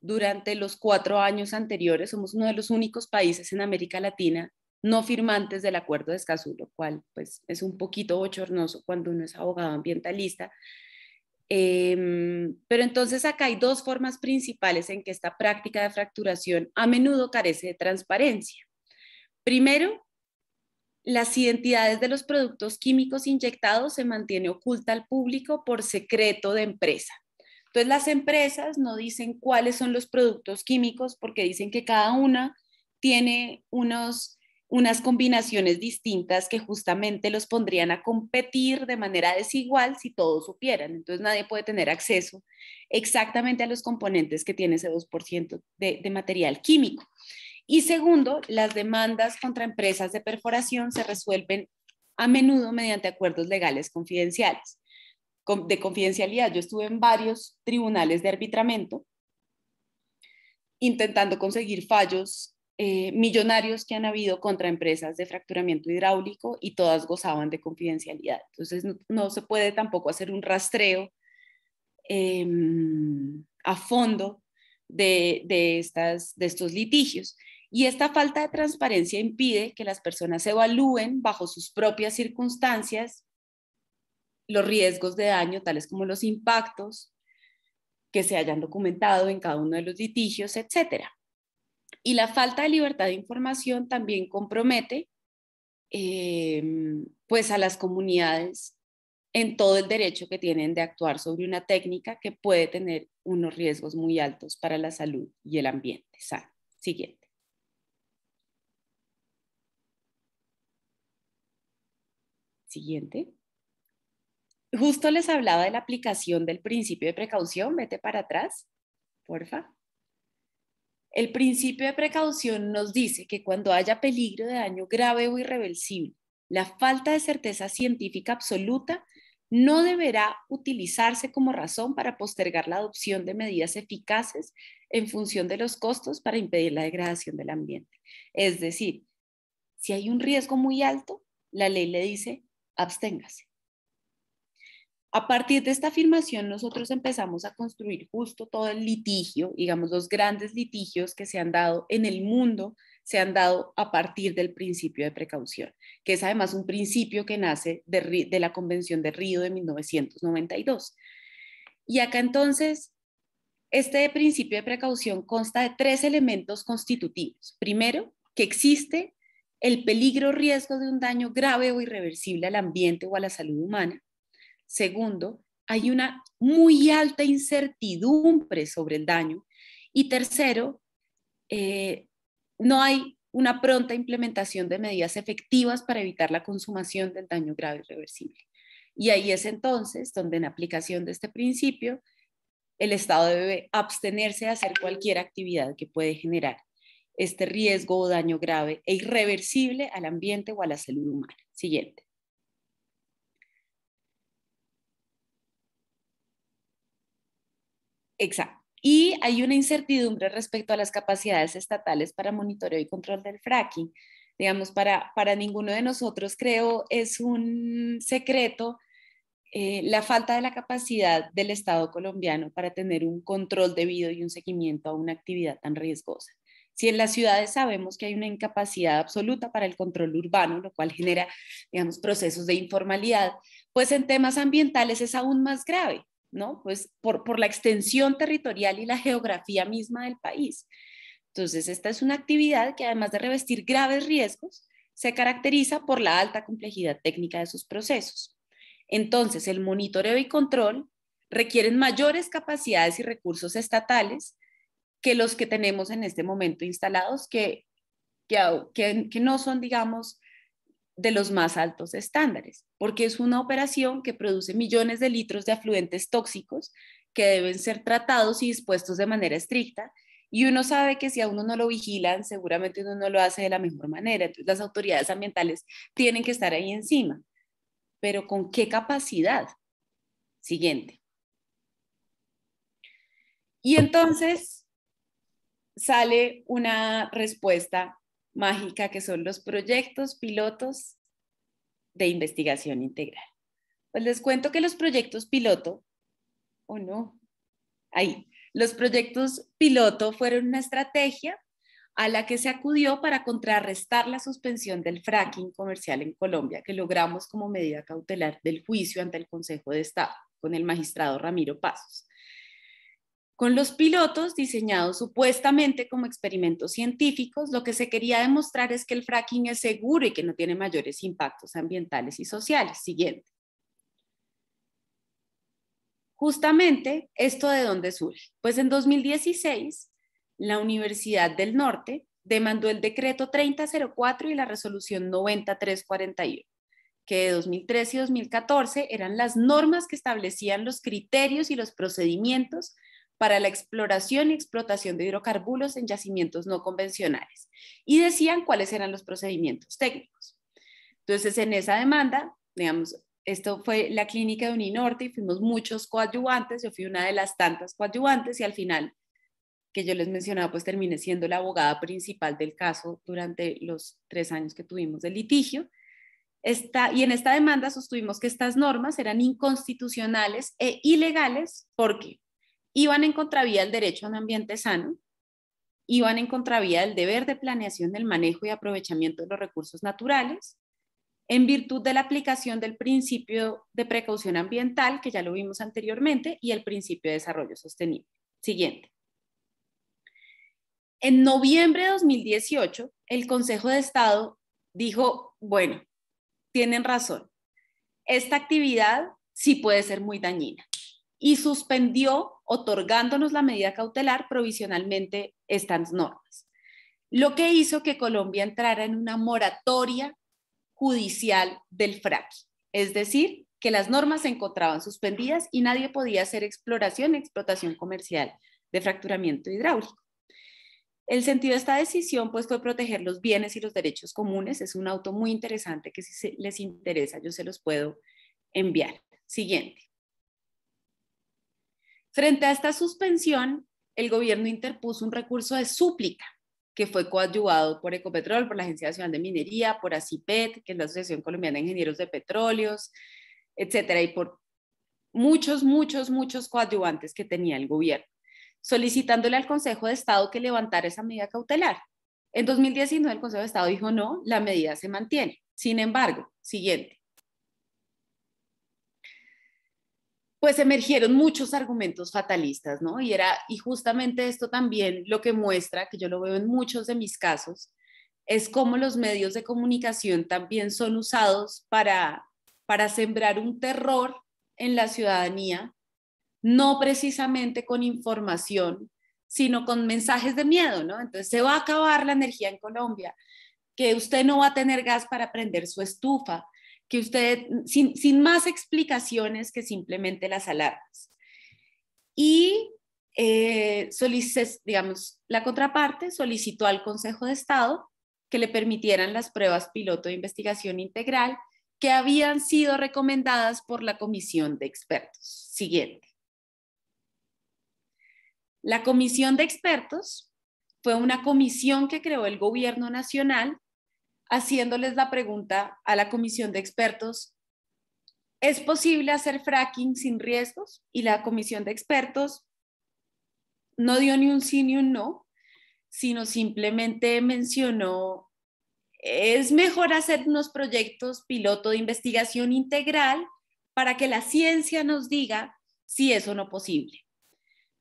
durante los 4 años anteriores. Somos uno de los únicos países en América Latina no firmantes del acuerdo de Escazú, lo cual pues, es un poquito bochornoso cuando uno es abogado ambientalista. Pero entonces acá hay dos formas principales en que esta práctica de fracturación a menudo carece de transparencia. Primero, las identidades de los productos químicos inyectados se mantiene oculta al público por secreto de empresa. Entonces las empresas no dicen cuáles son los productos químicos porque dicen que cada una tiene unas combinaciones distintas que justamente los pondrían a competir de manera desigual si todos supieran. Entonces nadie puede tener acceso exactamente a los componentes que tiene ese 2% de material químico. Y segundo, las demandas contra empresas de perforación se resuelven a menudo mediante acuerdos legales confidenciales. De confidencialidad, yo estuve en varios tribunales de arbitramiento intentando conseguir fallos millonarios que han habido contra empresas de fracturamiento hidráulico y todas gozaban de confidencialidad. Entonces no se puede tampoco hacer un rastreo a fondo de estos litigios. Y esta falta de transparencia impide que las personas evalúen bajo sus propias circunstancias los riesgos de daño, tales como los impactos que se hayan documentado en cada uno de los litigios, etc. Y la falta de libertad de información también compromete pues a las comunidades en todo el derecho que tienen de actuar sobre una técnica que puede tener unos riesgos muy altos para la salud y el ambiente sano. Siguiente. Siguiente. Justo les hablaba de la aplicación del principio de precaución. Vete para atrás, porfa. El principio de precaución nos dice que cuando haya peligro de daño grave o irreversible, la falta de certeza científica absoluta no deberá utilizarse como razón para postergar la adopción de medidas eficaces en función de los costos para impedir la degradación del ambiente. Es decir, si hay un riesgo muy alto, la ley le dice, absténgase. A partir de esta afirmación, nosotros empezamos a construir justo todo el litigio, digamos, los grandes litigios que se han dado en el mundo, se han dado a partir del principio de precaución, que es además un principio que nace de la Convención de Río de 1992. Y acá entonces, este principio de precaución consta de 3 elementos constitutivos. Primero, que existe el peligro o riesgo de un daño grave o irreversible al ambiente o a la salud humana. Segundo, hay una muy alta incertidumbre sobre el daño. Y tercero, no hay una pronta implementación de medidas efectivas para evitar la consumación del daño grave y irreversible. Y ahí es entonces donde en aplicación de este principio, el Estado debe abstenerse de hacer cualquier actividad que puede generar este riesgo o daño grave e irreversible al ambiente o a la salud humana. Siguiente. Exacto. Y hay una incertidumbre respecto a las capacidades estatales para monitoreo y control del fracking. Digamos, para ninguno de nosotros, creo, es un secreto la falta de la capacidad del Estado colombiano para tener un control debido y un seguimiento a una actividad tan riesgosa. Si en las ciudades sabemos que hay una incapacidad absoluta para el control urbano, lo cual genera, digamos, procesos de informalidad, pues en temas ambientales es aún más grave, ¿no? Pues por la extensión territorial y la geografía misma del país. Entonces, esta es una actividad que además de revestir graves riesgos, se caracteriza por la alta complejidad técnica de sus procesos. Entonces, el monitoreo y control requieren mayores capacidades y recursos estatales que los que tenemos en este momento instalados, que no son, digamos, de los más altos estándares, porque es una operación que produce millones de litros de afluentes tóxicos que deben ser tratados y dispuestos de manera estricta, y uno sabe que si a uno no lo vigilan, seguramente uno no lo hace de la mejor manera. Entonces las autoridades ambientales tienen que estar ahí encima. Pero ¿con qué capacidad? Siguiente. Y entonces sale una respuesta mágica que son los proyectos pilotos de investigación integral. Pues les cuento que los proyectos piloto, los proyectos piloto fueron una estrategia a la que se acudió para contrarrestar la suspensión del fracking comercial en Colombia, que logramos como medida cautelar del juicio ante el Consejo de Estado con el magistrado Ramiro Pasos. Con los pilotos diseñados supuestamente como experimentos científicos, lo que se quería demostrar es que el fracking es seguro y que no tiene mayores impactos ambientales y sociales. Siguiente. Justamente, ¿esto de dónde surge? Pues en 2016, la Universidad del Norte demandó el decreto 3004 y la resolución 90341, que de 2013 y 2014 eran las normas que establecían los criterios y los procedimientos para la exploración y explotación de hidrocarburos en yacimientos no convencionales, y decían cuáles eran los procedimientos técnicos. Entonces, en esa demanda, digamos, esto fue la clínica de Uninorte y fuimos muchos coadyuvantes, yo fui una de las tantas coadyuvantes y al final, que yo les mencionaba, pues terminé siendo la abogada principal del caso durante los 3 años que tuvimos de litigio. Y en esta demanda sostuvimos que estas normas eran inconstitucionales e ilegales porque iban en contravía del derecho a un ambiente sano, iban en contravía del deber de planeación del manejo y aprovechamiento de los recursos naturales, en virtud de la aplicación del principio de precaución ambiental, que ya lo vimos anteriormente, y el principio de desarrollo sostenible. Siguiente. En noviembre de 2018, el Consejo de Estado dijo, bueno, tienen razón, esta actividad sí puede ser muy dañina, y suspendió, otorgándonos la medida cautelar provisionalmente estas normas, lo que hizo que Colombia entrara en una moratoria judicial del fracking, es decir, que las normas se encontraban suspendidas y nadie podía hacer exploración y explotación comercial de fracturamiento hidráulico. El sentido de esta decisión pues, fue proteger los bienes y los derechos comunes. Es un auto muy interesante que si les interesa yo se los puedo enviar. Siguiente. Frente a esta suspensión, el gobierno interpuso un recurso de súplica que fue coadyuvado por Ecopetrol, por la Agencia Nacional de Minería, por ACIPET, que es la Asociación Colombiana de Ingenieros de Petróleos, etcétera, y por muchos coadyuvantes que tenía el gobierno, solicitándole al Consejo de Estado que levantara esa medida cautelar. En 2019 el Consejo de Estado dijo no, la medida se mantiene. Sin embargo, siguiente. Pues emergieron muchos argumentos fatalistas, ¿no? Y justamente esto también lo que muestra, que yo lo veo en muchos de mis casos, es cómo los medios de comunicación también son usados para sembrar un terror en la ciudadanía, no precisamente con información, sino con mensajes de miedo, ¿no? Entonces se va a acabar la energía en Colombia, que usted no va a tener gas para prender su estufa, que usted, sin más explicaciones que simplemente las alarmas. Y, digamos, la contraparte solicitó al Consejo de Estado que le permitieran las pruebas piloto de investigación integral que habían sido recomendadas por la Comisión de Expertos. Siguiente. La Comisión de Expertos fue una comisión que creó el Gobierno Nacional haciéndoles la pregunta a la Comisión de Expertos, ¿es posible hacer fracking sin riesgos? Y la Comisión de Expertos no dio ni un sí ni un no, sino simplemente mencionó, es mejor hacer unos proyectos piloto de investigación integral para que la ciencia nos diga si es o no posible.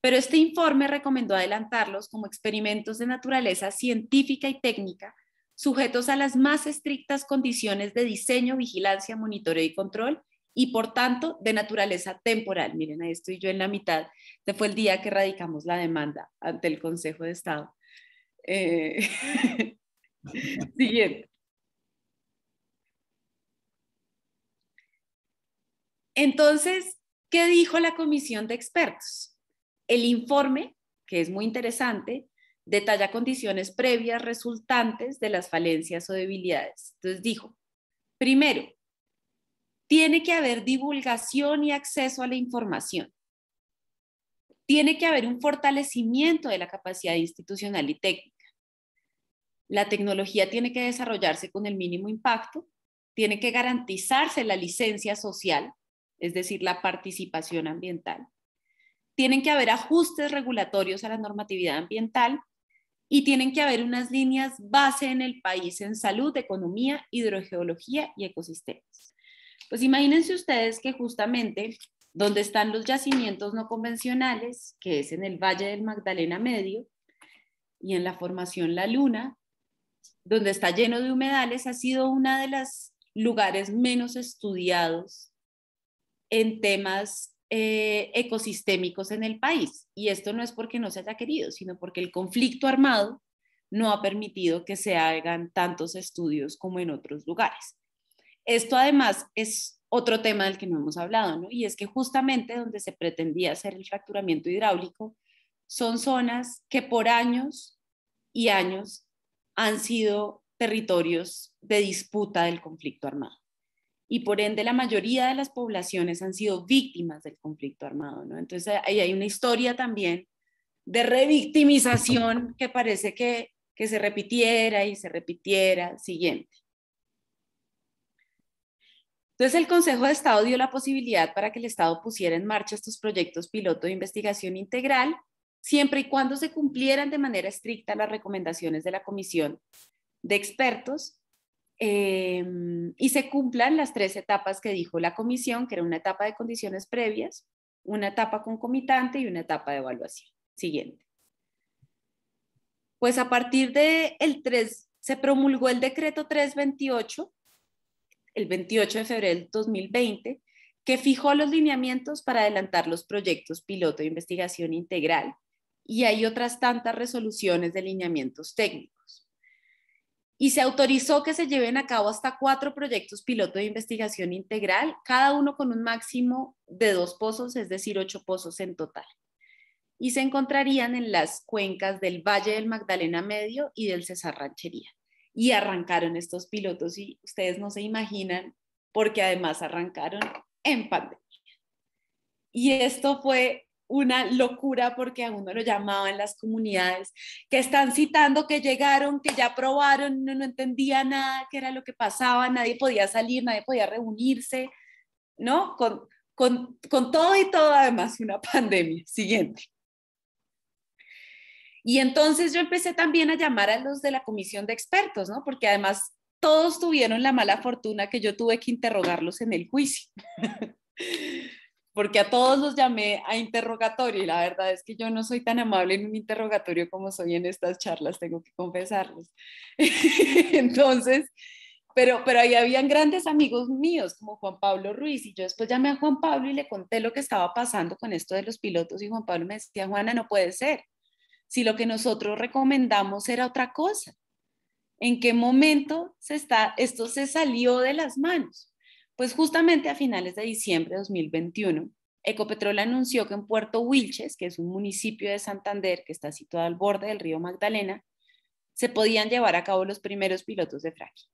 Pero este informe recomendó adelantarlos como experimentos de naturaleza científica y técnica sujetos a las más estrictas condiciones de diseño, vigilancia, monitoreo y control, y por tanto de naturaleza temporal. Miren, ahí estoy yo en la mitad. Este fue el día que radicamos la demanda ante el Consejo de Estado. Siguiente. Entonces, ¿qué dijo la Comisión de Expertos? El informe, que es muy interesante, detalla condiciones previas resultantes de las falencias o debilidades. Entonces dijo, primero, tiene que haber divulgación y acceso a la información. Tiene que haber un fortalecimiento de la capacidad institucional y técnica. La tecnología tiene que desarrollarse con el mínimo impacto. Tiene que garantizarse la licencia social, es decir, la participación ambiental. Tienen que haber ajustes regulatorios a la normatividad ambiental y tienen que haber unas líneas base en el país en salud, economía, hidrogeología y ecosistemas. Pues imagínense ustedes que justamente donde están los yacimientos no convencionales, que es en el Valle del Magdalena Medio y en la Formación La Luna, donde está lleno de humedales, ha sido uno de los lugares menos estudiados en temas ecosistémicos en el país. Y esto no es porque no se haya querido, sino porque el conflicto armado no ha permitido que se hagan tantos estudios como en otros lugares. Esto además es otro tema del que no hemos hablado, ¿no? Y es que justamente donde se pretendía hacer el fracturamiento hidráulico son zonas que por años y años han sido territorios de disputa del conflicto armado. Y por ende la mayoría de las poblaciones han sido víctimas del conflicto armado, ¿no? Entonces ahí hay una historia también de revictimización que parece que se repitiera y se repitiera. Siguiente. Entonces el Consejo de Estado dio la posibilidad para que el Estado pusiera en marcha estos proyectos piloto de investigación integral, siempre y cuando se cumplieran de manera estricta las recomendaciones de la Comisión de Expertos y se cumplan las 3 etapas que dijo la Comisión, que era una etapa de condiciones previas, una etapa concomitante y una etapa de evaluación. Siguiente. Pues a partir del 3, se promulgó el decreto 328, el 28 de febrero del 2020, que fijó los lineamientos para adelantar los proyectos piloto de investigación integral, y hay otras tantas resoluciones de lineamientos técnicos. Y se autorizó que se lleven a cabo hasta 4 proyectos piloto de investigación integral, cada uno con un máximo de 2 pozos, es decir, 8 pozos en total. Y se encontrarían en las cuencas del Valle del Magdalena Medio y del Cesar Ranchería. Y arrancaron estos pilotos y ustedes no se imaginan, porque además arrancaron en pandemia. Y esto fue una locura porque a uno lo llamaban las comunidades que están citando que llegaron, que ya probaron, no entendía nada, qué era lo que pasaba, nadie podía salir, nadie podía reunirse, ¿no? Con todo y todo, además, una pandemia. Siguiente. Y entonces yo empecé también a llamar a los de la comisión de expertos, ¿no? Porque además todos tuvieron la mala fortuna que yo tuve que interrogarlos en el juicio. Porque a todos los llamé a interrogatorio y la verdad es que yo no soy tan amable en un interrogatorio como soy en estas charlas, tengo que confesarles. Entonces, pero ahí habían grandes amigos míos como Juan Pablo Ruiz y yo después llamé a Juan Pablo y le conté lo que estaba pasando con esto de los pilotos y Juan Pablo me decía, Juana, no puede ser. Si lo que nosotros recomendamos era otra cosa, ¿en qué momento esto se salió de las manos? Pues justamente a finales de diciembre de 2021, Ecopetrol anunció que en Puerto Wilches, que es un municipio de Santander que está situado al borde del río Magdalena, se podían llevar a cabo los primeros pilotos de fracking.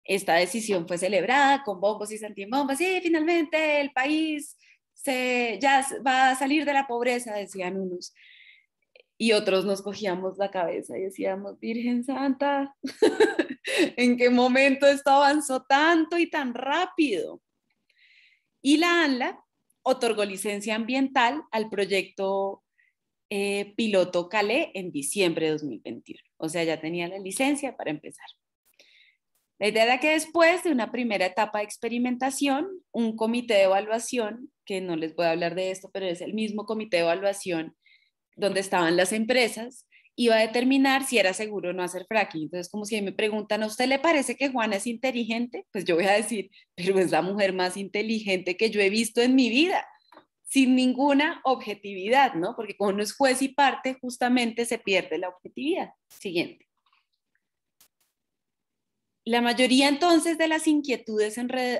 Esta decisión fue celebrada con bombos y santibombos. Sí, finalmente el país ya va a salir de la pobreza, decían unos. Y otros nos cogíamos la cabeza y decíamos, Virgen Santa, ¿en qué momento esto avanzó tanto y tan rápido? Y la ANLA otorgó licencia ambiental al proyecto piloto Calé en diciembre de 2021. O sea, ya tenía la licencia para empezar. La idea era que después de una primera etapa de experimentación, un comité de evaluación, que no les voy a hablar de esto, pero es el mismo comité de evaluación donde estaban las empresas, iba a determinar si era seguro o no hacer fracking. Entonces, como si me preguntan, ¿a usted le parece que Juana es inteligente? Pues yo voy a decir, pero es la mujer más inteligente que yo he visto en mi vida, sin ninguna objetividad, ¿no? Porque cuando uno es juez y parte, justamente se pierde la objetividad. Siguiente. La mayoría entonces de las inquietudes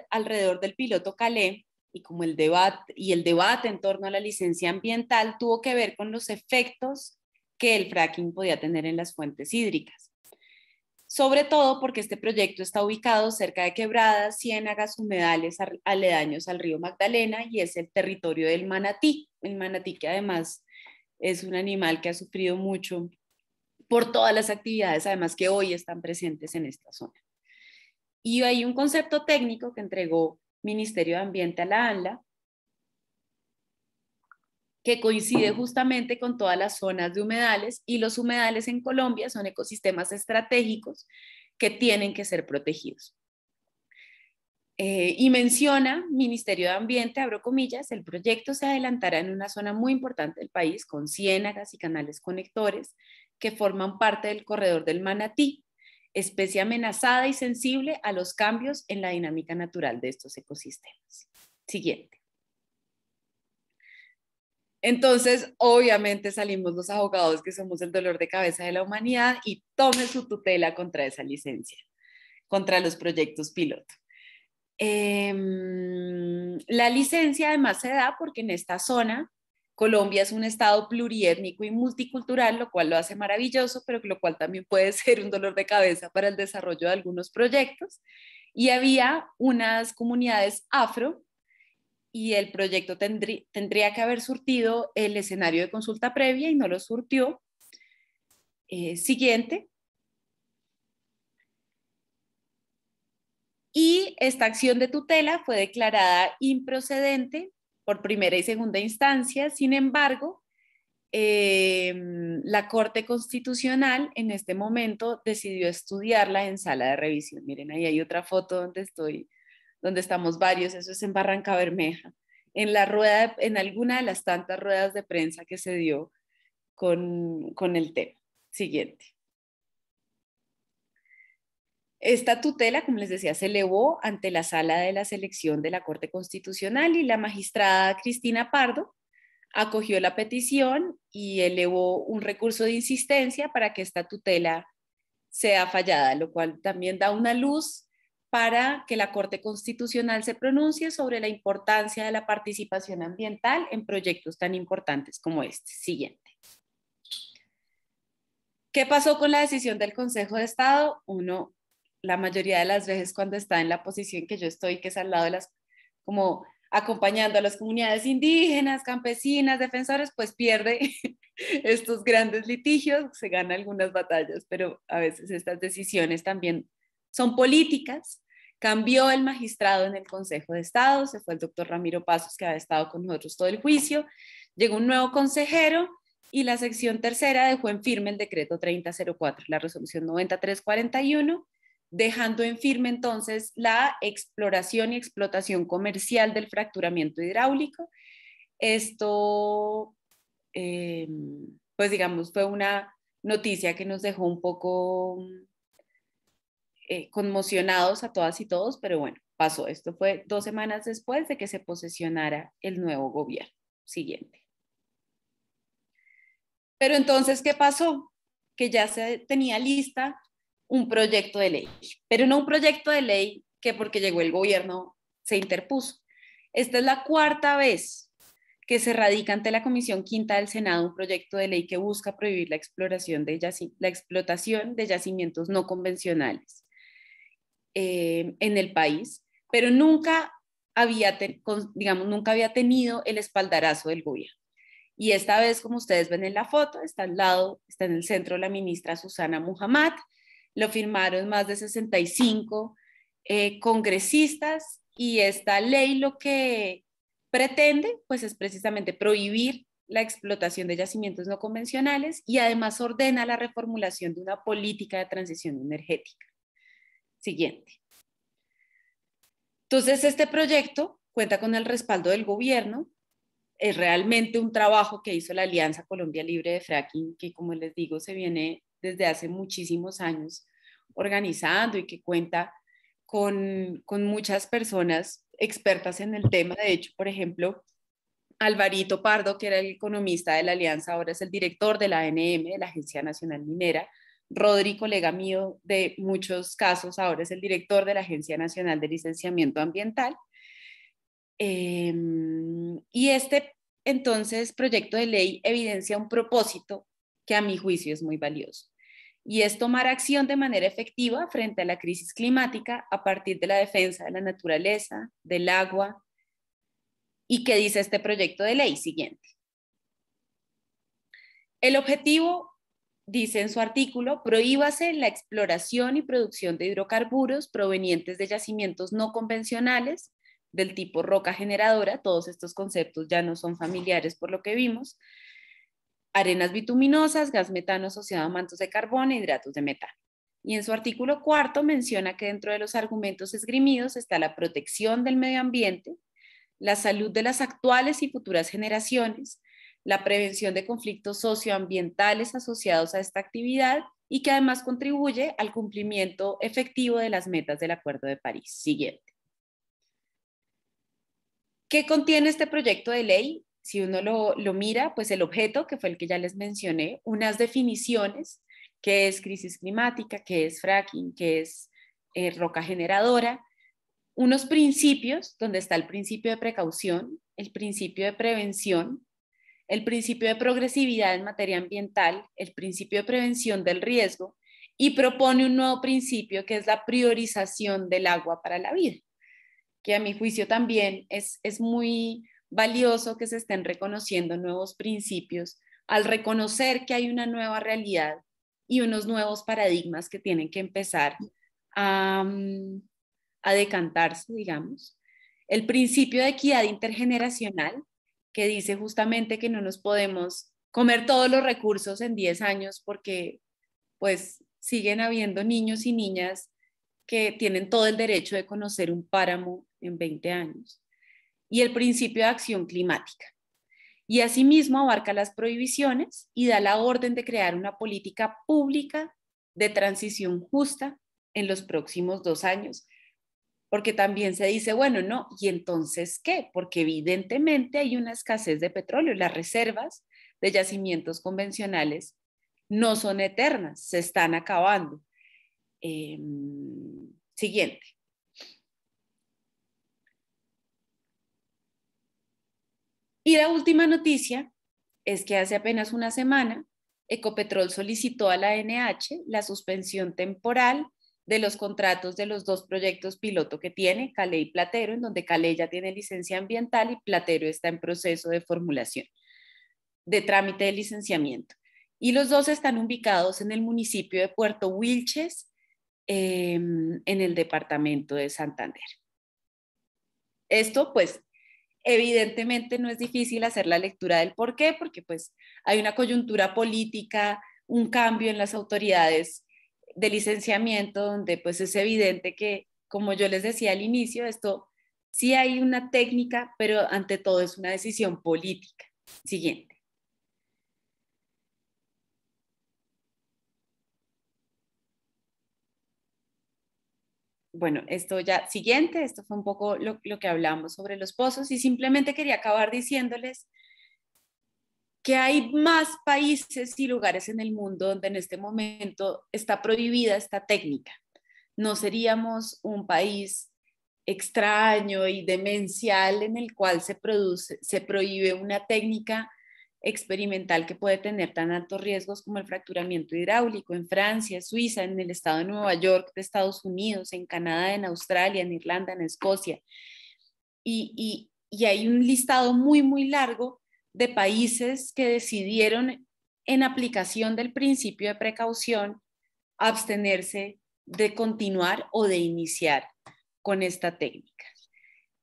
alrededor del piloto Calé y como el debate en torno a la licencia ambiental tuvo que ver con los efectos que el fracking podía tener en las fuentes hídricas. Sobre todo porque este proyecto está ubicado cerca de quebradas, ciénagas, humedales aledaños al río Magdalena y es el territorio del manatí. El manatí que además es un animal que ha sufrido mucho por todas las actividades, además que hoy están presentes en esta zona. Y hay un concepto técnico que entregó Ministerio de Ambiente a la ANLA, que coincide justamente con todas las zonas de humedales, y los humedales en Colombia son ecosistemas estratégicos que tienen que ser protegidos. Y menciona Ministerio de Ambiente, abro comillas, el proyecto se adelantará en una zona muy importante del país con ciénagas y canales conectores que forman parte del corredor del manatí, especie amenazada y sensible a los cambios en la dinámica natural de estos ecosistemas. Siguiente. Entonces, obviamente salimos los abogados que somos el dolor de cabeza de la humanidad y tome su tutela contra esa licencia, contra los proyectos piloto. La licencia además se da porque en esta zona Colombia es un estado pluriétnico y multicultural, lo cual lo hace maravilloso, pero lo cual también puede ser un dolor de cabeza para el desarrollo de algunos proyectos. Y había unas comunidades afro y el proyecto tendría que haber surtido el escenario de consulta previa y no lo surtió. Siguiente. Y esta acción de tutela fue declarada improcedente por primera y segunda instancia. Sin embargo, la Corte Constitucional en este momento decidió estudiarla en sala de revisión. Miren, ahí hay otra foto donde estamos varios, eso es en Barrancabermeja, en la rueda, en alguna de las tantas ruedas de prensa que se dio con el tema. Siguiente. Esta tutela, como les decía, se elevó ante la sala de la selección de la Corte Constitucional y la magistrada Cristina Pardo acogió la petición y elevó un recurso de insistencia para que esta tutela sea fallada, lo cual también da una luz para que la Corte Constitucional se pronuncie sobre la importancia de la participación ambiental en proyectos tan importantes como este. Siguiente. ¿Qué pasó con la decisión del Consejo de Estado? La mayoría de las veces cuando está en la posición que yo estoy, que es al lado de como acompañando a las comunidades indígenas, campesinas, defensores, pues pierde estos grandes litigios, se gana algunas batallas, pero a veces estas decisiones también son políticas. Cambió el magistrado en el Consejo de Estado, se fue el doctor Ramiro Pasos, que había estado con nosotros todo el juicio, llegó un nuevo consejero y la sección tercera dejó en firme el decreto 3004, la resolución 9341, dejando en firme entonces la exploración y explotación comercial del fracturamiento hidráulico. Esto, pues digamos, fue una noticia que nos dejó un poco conmocionados a todas y todos, pero bueno, pasó. Esto fue 2 semanas después de que se posesionara el nuevo gobierno. Siguiente. Pero entonces, ¿qué pasó? Que ya se tenía lista un proyecto de ley, pero no un proyecto de ley que porque llegó el gobierno se interpuso. Esta es la 4ª vez que se radica ante la Comisión Quinta del Senado un proyecto de ley que busca prohibir la explotación de yacimientos no convencionales en el país, pero nunca había tenido el espaldarazo del gobierno. Y esta vez, como ustedes ven en la foto, está al lado, está en el centro la ministra Susana Muhammad, lo firmaron más de 65 congresistas y esta ley lo que pretende pues es precisamente prohibir la explotación de yacimientos no convencionales y además ordena la reformulación de una política de transición energética. Siguiente. Entonces, este proyecto cuenta con el respaldo del gobierno. Es realmente un trabajo que hizo la Alianza Colombia Libre de Fracking, que como les digo, se viene desde hace muchísimos años organizando y que cuenta con muchas personas expertas en el tema. De hecho, por ejemplo, Alvarito Pardo, que era el economista de la Alianza, ahora es el director de la ANM, de la Agencia Nacional Minera. Rodri, colega mío de muchos casos, ahora es el director de la Agencia Nacional de Licenciamiento Ambiental. Y este, entonces, proyecto de ley evidencia un propósito que a mi juicio es muy valioso, y es tomar acción de manera efectiva frente a la crisis climática a partir de la defensa de la naturaleza, del agua. ¿Y qué dice este proyecto de ley? Siguiente. El objetivo, dice en su artículo, prohíbase la exploración y producción de hidrocarburos provenientes de yacimientos no convencionales del tipo roca generadora, todos estos conceptos ya no son familiares por lo que vimos, arenas bituminosas, gas metano asociado a mantos de carbono e hidratos de metano. Y en su artículo 4 menciona que dentro de los argumentos esgrimidos está la protección del medio ambiente, la salud de las actuales y futuras generaciones, la prevención de conflictos socioambientales asociados a esta actividad y que además contribuye al cumplimiento efectivo de las metas del Acuerdo de París. Siguiente. ¿Qué contiene este proyecto de ley? Si uno lo mira, pues el objeto, que fue el que ya les mencioné, unas definiciones, qué es crisis climática, qué es fracking, qué es roca generadora, unos principios, donde está el principio de precaución, el principio de prevención, el principio de progresividad en materia ambiental, el principio de prevención del riesgo, y propone un nuevo principio que es la priorización del agua para la vida, que a mi juicio también es muy valioso que se estén reconociendo nuevos principios al reconocer que hay una nueva realidad y unos nuevos paradigmas que tienen que empezar a decantarse, digamos. El principio de equidad intergeneracional, que dice justamente que no nos podemos comer todos los recursos en 10 años porque pues siguen habiendo niños y niñas que tienen todo el derecho de conocer un páramo en 20 años. Y el principio de acción climática. Y asimismo abarca las prohibiciones y da la orden de crear una política pública de transición justa en los próximos 2 años. Porque también se dice, bueno, no, ¿y entonces qué? Porque evidentemente hay una escasez de petróleo. Las reservas de yacimientos convencionales no son eternas, se están acabando. Siguiente. Y la última noticia es que hace apenas una semana Ecopetrol solicitó a la ANH la suspensión temporal de los contratos de los 2 proyectos piloto que tiene, Calé y Platero, en donde Calé ya tiene licencia ambiental y Platero está en proceso de formulación, de trámite de licenciamiento. Y los 2 están ubicados en el municipio de Puerto Wilches, en el departamento de Santander. Esto, pues, evidentemente no es difícil hacer la lectura del por qué, porque pues hay una coyuntura política, un cambio en las autoridades de licenciamiento, donde pues es evidente que, como yo les decía al inicio, esto sí hay una técnica, pero ante todo es una decisión política. Siguiente. Bueno, esto ya, siguiente, esto fue un poco lo que hablamos sobre los pozos y simplemente quería acabar diciéndoles que hay más países y lugares en el mundo donde en este momento está prohibida esta técnica. No seríamos un país extraño y demencial en el cual se prohíbe una técnica experimental que puede tener tan altos riesgos como el fracturamiento hidráulico en Francia, Suiza, en el estado de Nueva York, de Estados Unidos, en Canadá, en Australia, en Irlanda, en Escocia. Y hay un listado muy, muy largo de países que decidieron, en aplicación del principio de precaución, abstenerse de continuar o de iniciar con esta técnica.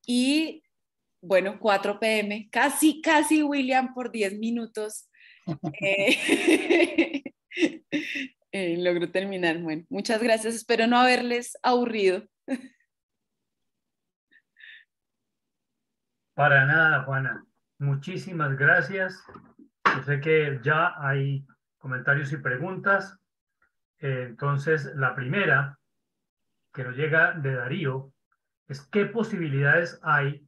Y bueno, 4 p.m., casi William por 10 minutos. Logro terminar. Bueno, muchas gracias. Espero no haberles aburrido. Para nada, Juana. Muchísimas gracias. Yo sé que ya hay comentarios y preguntas. Entonces, la primera que nos llega de Darío es ¿qué posibilidades hay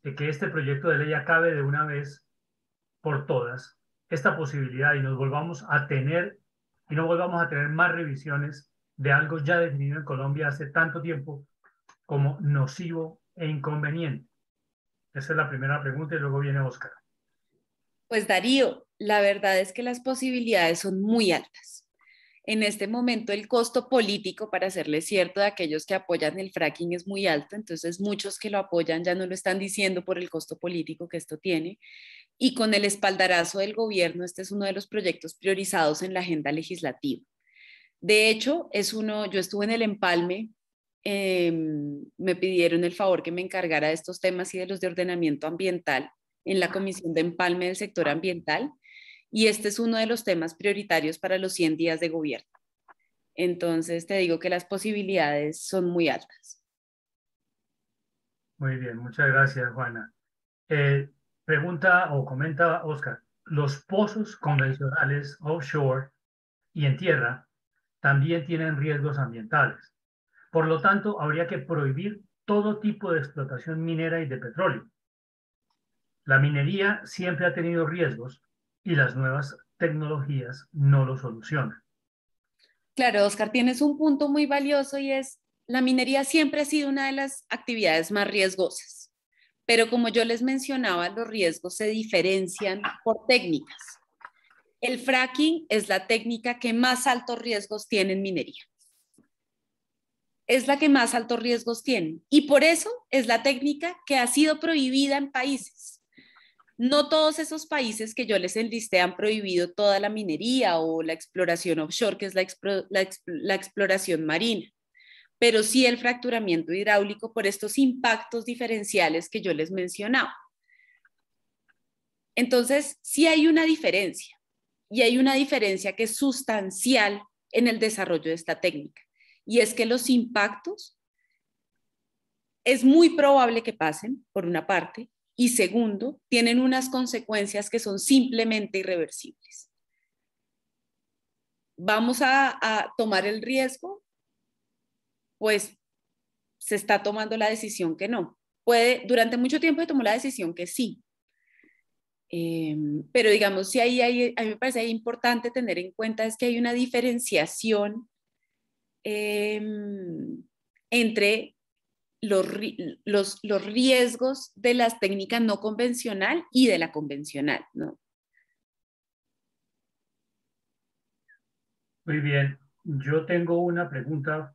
de que este proyecto de ley acabe de una vez por todas esta posibilidad y nos volvamos a tener y no volvamos a tener más revisiones de algo ya definido en Colombia hace tanto tiempo como nocivo e inconveniente? Esa es la primera pregunta y luego viene Oscar. Pues Darío, la verdad es que las posibilidades son muy altas. En este momento el costo político, para serles cierto, de aquellos que apoyan el fracking es muy alto, entonces muchos que lo apoyan ya no lo están diciendo por el costo político que esto tiene. Y con el espaldarazo del gobierno, este es uno de los proyectos priorizados en la agenda legislativa. De hecho, yo estuve en el empalme me pidieron el favor que me encargara de estos temas y de los de ordenamiento ambiental en la Comisión de Empalme del Sector Ambiental, y este es uno de los temas prioritarios para los 100 días de gobierno. Entonces te digo que las posibilidades son muy altas. Muy bien, muchas gracias, Juana. Pregunta o comenta Oscar, los pozos convencionales offshore y en tierra también tienen riesgos ambientales. Por lo tanto, habría que prohibir todo tipo de explotación minera y de petróleo. La minería siempre ha tenido riesgos y las nuevas tecnologías no lo solucionan. Claro, Oscar, tienes un punto muy valioso y es, la minería siempre ha sido una de las actividades más riesgosas, pero como yo les mencionaba, los riesgos se diferencian por técnicas. El fracking es la técnica que más altos riesgos tiene en minería. Es la que más altos riesgos tiene y por eso es la técnica que ha sido prohibida en países. No todos esos países que yo les enlisté han prohibido toda la minería o la exploración offshore, que es la exploración marina, pero sí el fracturamiento hidráulico por estos impactos diferenciales que yo les mencionaba. Entonces, sí hay una diferencia, y hay una diferencia que es sustancial en el desarrollo de esta técnica, y es que los impactos es muy probable que pasen, por una parte, y segundo, tienen unas consecuencias que son simplemente irreversibles. ¿Vamos a tomar el riesgo? Pues se está tomando la decisión que no. Durante mucho tiempo se tomó la decisión que sí. Pero digamos, sí a mí me parece importante tener en cuenta es que hay una diferenciación entre los riesgos de las técnicas no convencional y de la convencional, ¿no? Muy bien, yo tengo una pregunta,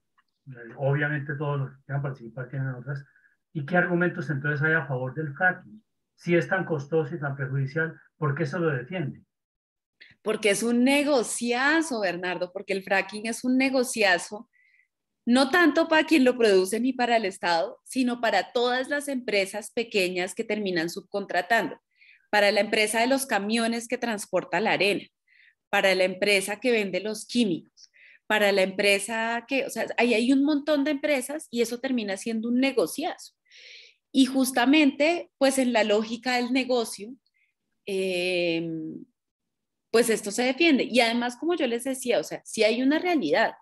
obviamente todos los que quieran participar tienen otras, ¿y qué argumentos entonces hay a favor del fracking? Si es tan costoso y tan perjudicial, ¿por qué se lo defiende? Porque es un negociazo, Bernardo, porque el fracking es un negociazo, no tanto para quien lo produce ni para el Estado, sino para todas las empresas pequeñas que terminan subcontratando, para la empresa de los camiones que transporta la arena, para la empresa que vende los químicos, para la empresa que, o sea, ahí hay un montón de empresas y eso termina siendo un negociazo. Y justamente, pues en la lógica del negocio, eh, pues esto se defiende. Y además, como yo les decía, o sea, sí hay una realidad.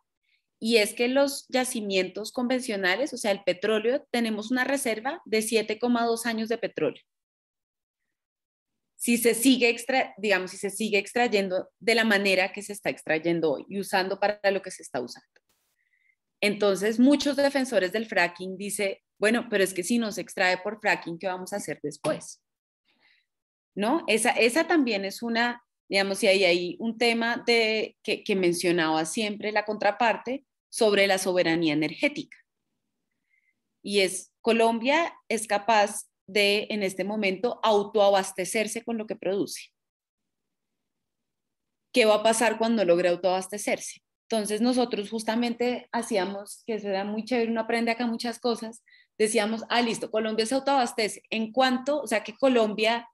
Y es que los yacimientos convencionales, o sea, el petróleo, tenemos una reserva de 7,2 años de petróleo. Si se sigue digamos, si se sigue extrayendo de la manera que se está extrayendo hoy y usando para lo que se está usando. Entonces, muchos defensores del fracking dicen, bueno, pero es que si no se extrae por fracking, ¿qué vamos a hacer después? ¿No? Esa también es una, digamos, si hay un tema que mencionaba siempre la contraparte sobre la soberanía energética. Y es, Colombia es capaz de, en este momento, autoabastecerse con lo que produce. ¿Qué va a pasar cuando logre autoabastecerse? Entonces nosotros justamente hacíamos, que eso era muy chévere, uno aprende acá muchas cosas, decíamos, listo, Colombia se autoabastece. ¿En cuánto? O sea, que Colombia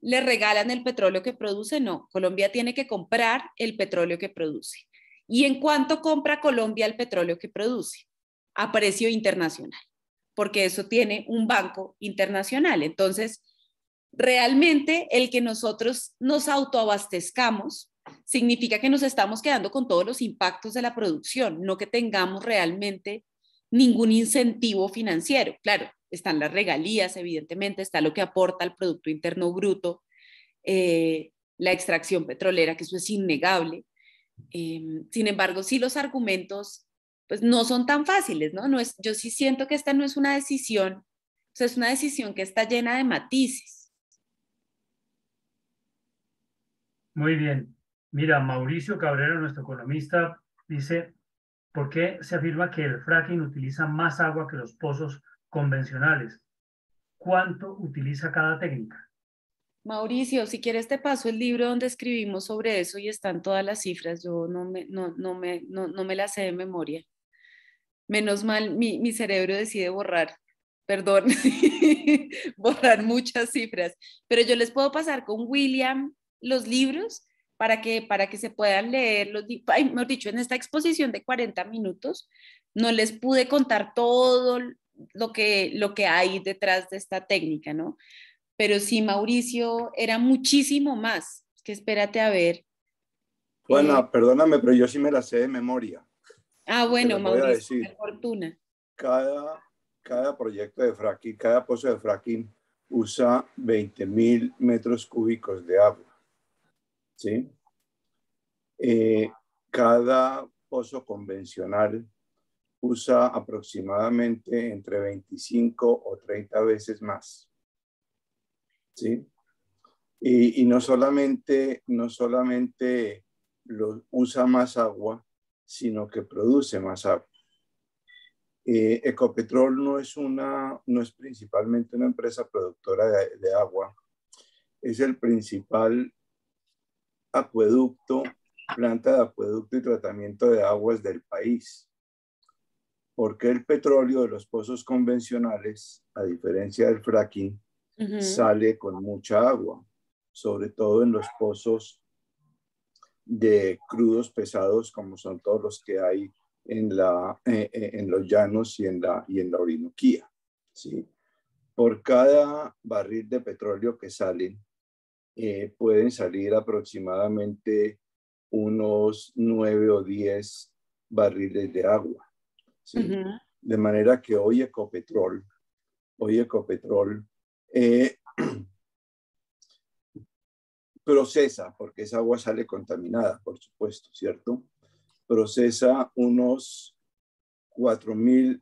le regalan el petróleo que produce, no, Colombia tiene que comprar el petróleo que produce. ¿Y en cuánto compra Colombia el petróleo que produce? A precio internacional, porque eso tiene un banco internacional. Entonces, realmente el que nosotros nos autoabastezcamos significa que nos estamos quedando con todos los impactos de la producción, no que tengamos realmente ningún incentivo financiero. Claro, están las regalías, evidentemente, está lo que aporta al Producto Interno Bruto, la extracción petrolera, que eso es innegable. Sin embargo, sí los argumentos pues no son tan fáciles, ¿no? Yo sí siento que esta no es una decisión, o sea, es una decisión que está llena de matices. Muy bien. Mira, Mauricio Cabrera, nuestro economista, dice, ¿por qué se afirma que el fracking utiliza más agua que los pozos convencionales? ¿Cuánto utiliza cada técnica? Mauricio, si quieres te paso el libro donde escribimos sobre eso y están todas las cifras. Yo no me las sé de memoria. Menos mal, mi cerebro decide borrar, perdón, borrar muchas cifras, pero yo les puedo pasar con William los libros para que se puedan leer ay, mejor dicho, en esta exposición de 40 minutos no les pude contar todo lo que hay detrás de esta técnica, ¿no? Pero sí, Mauricio, era muchísimo más. Es que espérate a ver. Juana, perdóname, pero yo sí me la sé de memoria. Te Bueno, las voy a Mauricio, decir. qué fortuna. Cada proyecto de fracking, cada pozo de fracking usa 20.000 metros cúbicos de agua. ¿Sí? Cada pozo convencional usa aproximadamente entre 25 o 30 veces más. ¿Sí? Y no solamente usa más agua, sino que produce más agua. Ecopetrol no es principalmente una empresa productora de agua, es el principal planta de acueducto y tratamiento de aguas del país. Porque el petróleo de los pozos convencionales, a diferencia del fracking, sale con mucha agua, sobre todo en los pozos de crudos pesados, como son todos los que hay en los llanos y en la Orinoquía. ¿Sí? Por cada barril de petróleo que salen, pueden salir aproximadamente unos 9 o 10 barriles de agua. ¿Sí? De manera que hoy Ecopetrol procesa, porque esa agua sale contaminada, por supuesto, ¿cierto? Procesa unos 4.000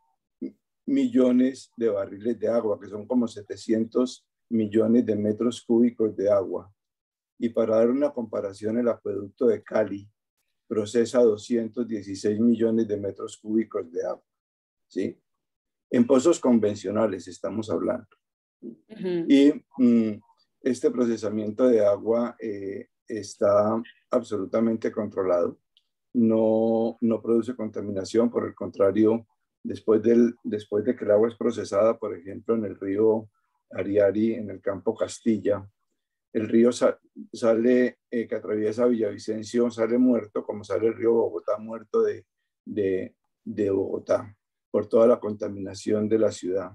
millones de barriles de agua, que son como 700 millones de metros cúbicos de agua. Y para dar una comparación, el acueducto de Cali procesa 216 millones de metros cúbicos de agua. ¿Sí? En pozos convencionales estamos hablando. Y este procesamiento de agua está absolutamente controlado. No produce contaminación, por el contrario, después de que el agua es procesada, por ejemplo, en el río Ariari, en el campo Castilla, el río sale, que atraviesa Villavicencio, sale muerto, como sale el río Bogotá muerto de Bogotá, por toda la contaminación de la ciudad.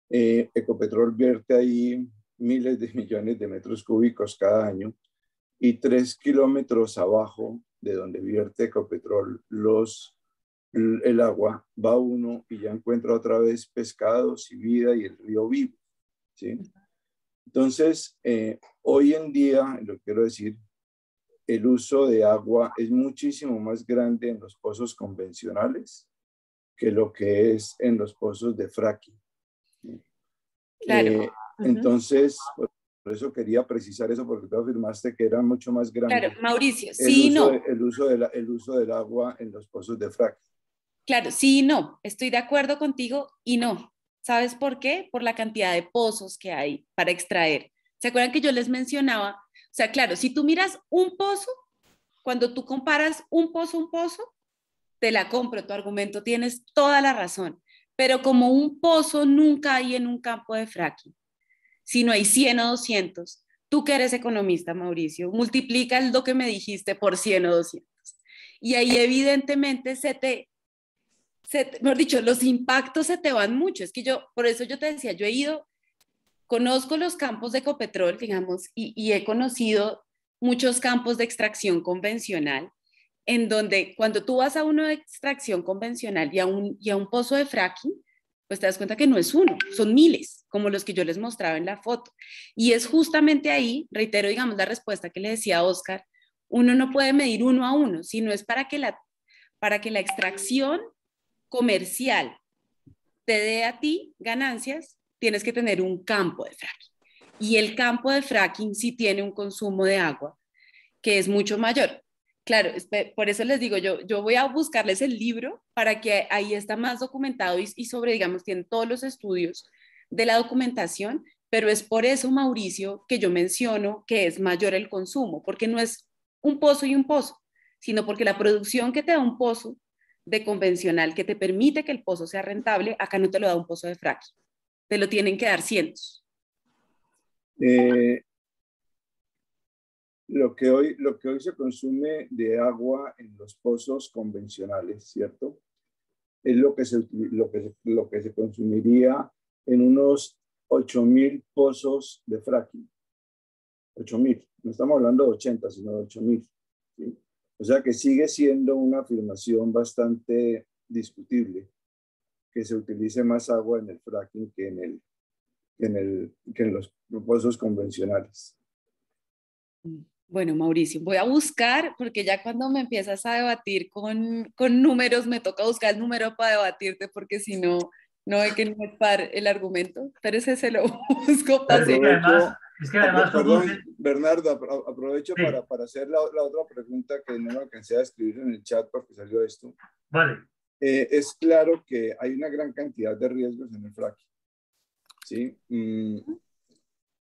Ecopetrol vierte ahí miles de millones de metros cúbicos cada año, y 3 kilómetros abajo de donde vierte Ecopetrol el agua, va uno y ya encuentra otra vez pescados y vida y el río vivo. ¿Sí? Entonces, hoy en día, lo que quiero decir, el uso de agua es muchísimo más grande en los pozos convencionales que lo que es en los pozos de fracking. Claro. Entonces, por eso quería precisar eso, porque tú afirmaste que era mucho más grande. Claro, Mauricio, sí, no. El uso del agua en los pozos de fracking. Claro, sí y no. Estoy de acuerdo contigo y no. ¿Sabes por qué? Por la cantidad de pozos que hay para extraer. ¿Se acuerdan que yo les mencionaba? O sea, claro, si tú miras un pozo, cuando tú comparas un pozo, te la compro, tu argumento, tienes toda la razón. Pero como un pozo nunca hay en un campo de fracking, sino hay 100 o 200. Tú que eres economista, Mauricio, multiplica lo que me dijiste por 100 o 200. Y ahí evidentemente mejor dicho, los impactos se te van mucho. Es que por eso yo te decía, conozco los campos de Ecopetrol, digamos, y he conocido muchos campos de extracción convencional, en donde cuando tú vas a uno de extracción convencional y a un pozo de fracking, pues te das cuenta que no es uno, son miles, como los que yo les mostraba en la foto. Y es justamente ahí, reitero, digamos, la respuesta que le decía a Oscar, uno no puede medir uno a uno, sino es para que la extracción comercial te dé a ti ganancias, tienes que tener un campo de fracking. Y el campo de fracking sí tiene un consumo de agua que es mucho mayor. Claro, por eso les digo, yo voy a buscarles el libro para que ahí está más documentado y sobre, digamos, tienen todos los estudios de la documentación, pero es por eso, Mauricio, que yo menciono que es mayor el consumo, porque no es un pozo y un pozo, sino porque la producción que te da un pozo de convencional que te permite que el pozo sea rentable, acá no te lo da un pozo de fracking, te lo tienen que dar cientos. Lo que hoy se consume de agua en los pozos convencionales, ¿cierto? Es lo que se consumiría en unos 8.000 pozos de fracking. 8.000, no estamos hablando de 80, sino de 8.000. ¿Sí? O sea que sigue siendo una afirmación bastante discutible que se utilice más agua en el fracking que en los pozos convencionales. Bueno, Mauricio, voy a buscar, porque ya cuando me empiezas a debatir con números, me toca buscar el número para debatirte, porque si no, no hay que no es par el argumento, pero ese se lo busco para Pero es que además perdón, Bernardo, aprovecho sí. para hacer la otra pregunta que no me alcancé a escribir en el chat porque salió esto. Vale. Es claro que hay una gran cantidad de riesgos en el fracking. ¿Sí?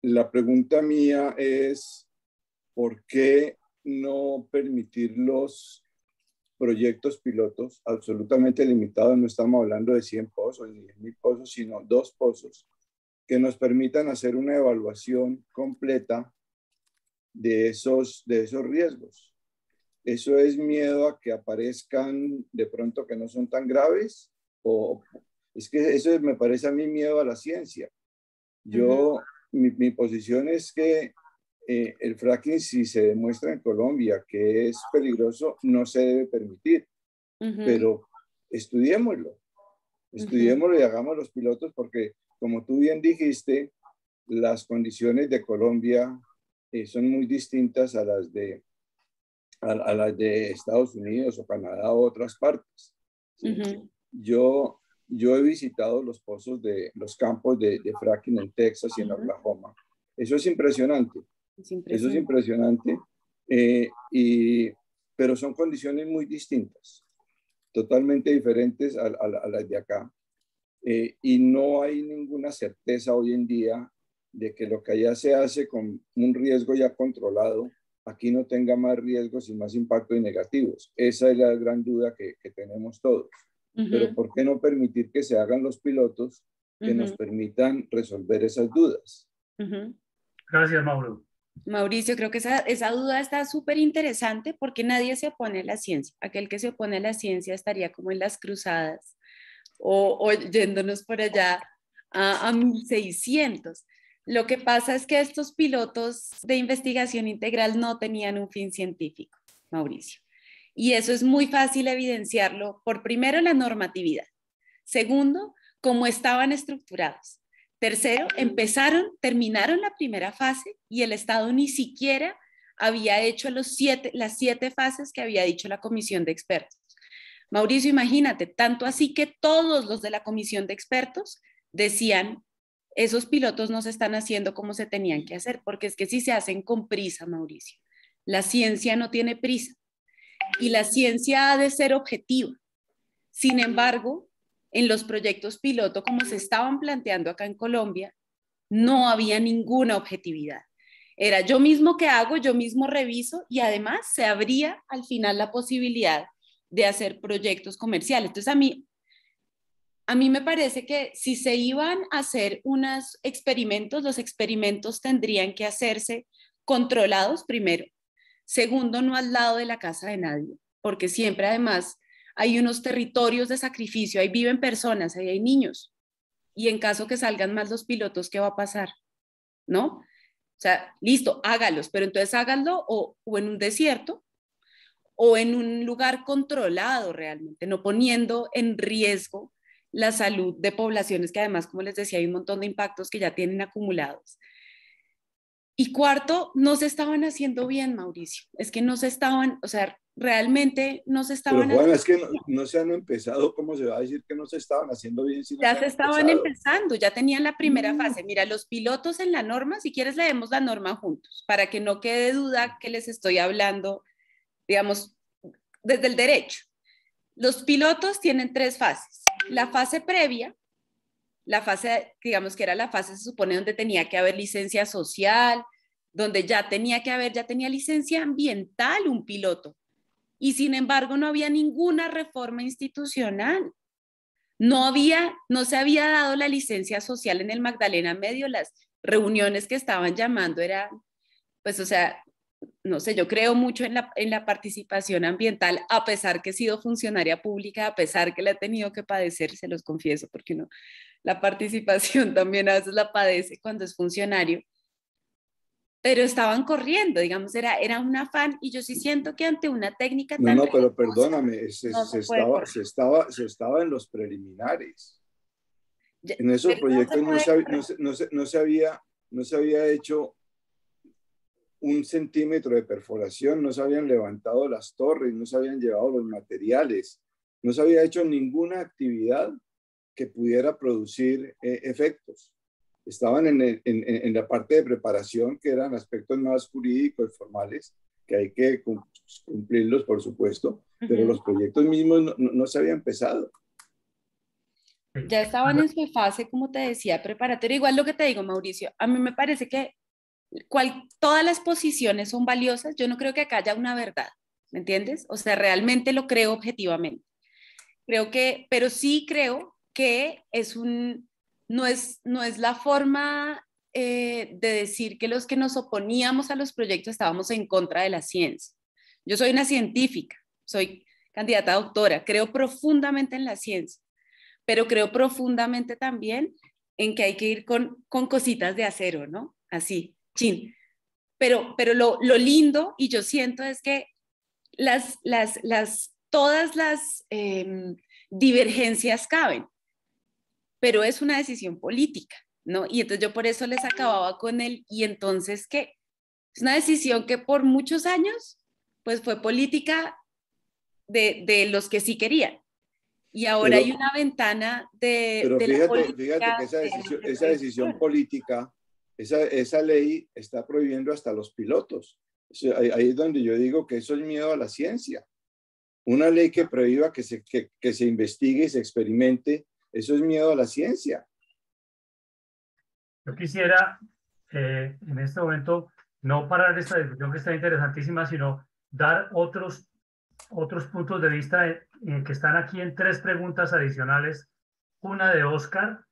La pregunta mía es, ¿por qué no permitir los proyectos pilotos absolutamente limitados? No estamos hablando de 100 pozos ni 10.000 pozos, sino 2 pozos que nos permitan hacer una evaluación completa de esos riesgos. ¿Eso es miedo a que aparezcan de pronto que no son tan graves? ¿O es que eso me parece a mí miedo a la ciencia? Mi posición es que el fracking, si se demuestra en Colombia que es peligroso, no se debe permitir. Pero estudiémoslo y hagamos los pilotos porque, como tú bien dijiste, las condiciones de Colombia son muy distintas a las de Estados Unidos o Canadá o otras partes. ¿Sí? Yo he visitado los pozos los campos de fracking en Texas y en Oklahoma. Eso es impresionante. Eso es impresionante. Pero son condiciones muy distintas, totalmente diferentes a las de acá. Y no hay ninguna certeza hoy en día de que lo que allá se hace con un riesgo ya controlado, aquí no tenga más riesgos y más impactos negativos. Esa es la gran duda que tenemos todos. Pero ¿por qué no permitir que se hagan los pilotos que nos permitan resolver esas dudas? Gracias, Mauro. Mauricio, creo que esa duda está súper interesante porque nadie se opone a la ciencia. Aquel que se opone a la ciencia estaría como en las cruzadas o yéndonos por allá a 1600. Lo que pasa es que estos pilotos de investigación integral no tenían un fin científico, Mauricio. Y eso es muy fácil evidenciarlo por, primero, la normatividad. Segundo, cómo estaban estructurados. Tercero, terminaron la primera fase y el Estado ni siquiera había hecho las 7 fases que había dicho la comisión de expertos. Mauricio, imagínate, tanto así que todos los de la comisión de expertos decían, esos pilotos no se están haciendo como se tenían que hacer, porque es que si se hacen con prisa, Mauricio, la ciencia no tiene prisa y la ciencia ha de ser objetiva. Sin embargo, en los proyectos piloto, como se estaban planteando acá en Colombia, no había ninguna objetividad. Era yo mismo que hago, yo mismo reviso y además se abría al final la posibilidad de hacer proyectos comerciales. Entonces a mí me parece que si se iban a hacer unos experimentos, los experimentos tendrían que hacerse controlados primero. Segundo, no al lado de la casa de nadie, porque siempre además hay unos territorios de sacrificio, ahí viven personas, ahí hay niños. Y en caso que salgan mal los pilotos, ¿qué va a pasar? ¿No? O sea, listo, hágalos, pero entonces háganlo o en un desierto o en un lugar controlado realmente, no poniendo en riesgo la salud de poblaciones que además, como les decía, hay un montón de impactos que ya tienen acumulados. Y cuarto, no se estaban haciendo bien, Mauricio. Es que no se estaban, o sea, realmente no se estaban Pero Juana, es que no se han empezado. ¿Cómo se va a decir que no se estaban haciendo bien si no ya se estaban empezando, ya tenían la primera fase. Mira, los pilotos en la norma, si quieres leemos la norma juntos, para que no quede duda que les estoy hablando, digamos, desde el derecho. Los pilotos tienen 3 fases. La fase previa, la fase, digamos que era la fase, se supone, donde tenía que haber licencia social, donde ya tenía licencia ambiental un piloto, y sin embargo no había ninguna reforma institucional. No se había dado la licencia social en el Magdalena Medio, las reuniones que estaban llamando eran, pues, o sea, no sé, yo creo mucho en la participación ambiental, a pesar que he sido funcionaria pública, a pesar que la he tenido que padecer, se los confieso, porque uno, la participación también a veces la padece cuando es funcionario, pero estaban corriendo, digamos, era un afán, y yo sí siento que ante una técnica tan No, pero riesgosa, perdóname, no se puede correr. se estaba en los preliminares. Ya, En esos pero no se proyectos puede correr. no se había hecho un centímetro de perforación, no se habían levantado las torres, no se habían llevado los materiales, no se había hecho ninguna actividad que pudiera producir efectos. Estaban en la parte de preparación, que eran aspectos más jurídicos y formales, que hay que cumplirlos, por supuesto, pero los proyectos mismos no se habían empezado. Ya estaban en su fase, como te decía, preparatoria. Igual lo que te digo, Mauricio, a mí me parece que todas las posiciones son valiosas. Yo no creo que acá haya una verdad, ¿me entiendes? O sea, realmente lo creo objetivamente. Pero sí creo que no es la forma de decir que los que nos oponíamos a los proyectos estábamos en contra de la ciencia. Yo soy una científica, soy candidata a doctora, creo profundamente en la ciencia, pero creo profundamente también en que hay que ir con cositas de acero, ¿no? Así, chin. Pero lo lindo, y yo siento, es que todas las divergencias caben, pero es una decisión política, ¿no? Y entonces yo por eso les acababa con ¿y entonces qué? Es una decisión que por muchos años, pues fue política de los que sí querían. Y ahora hay una ventana de la fíjate política. que esa decisión política, esa ley está prohibiendo hasta los pilotos. Ahí es donde yo digo que eso es miedo a la ciencia. Una ley que prohíba que se investigue y se experimente, eso es miedo a la ciencia. Yo quisiera en este momento no parar esta discusión que está interesantísima, sino dar otros puntos de vista que están aquí en 3 preguntas adicionales. Una de Oscar,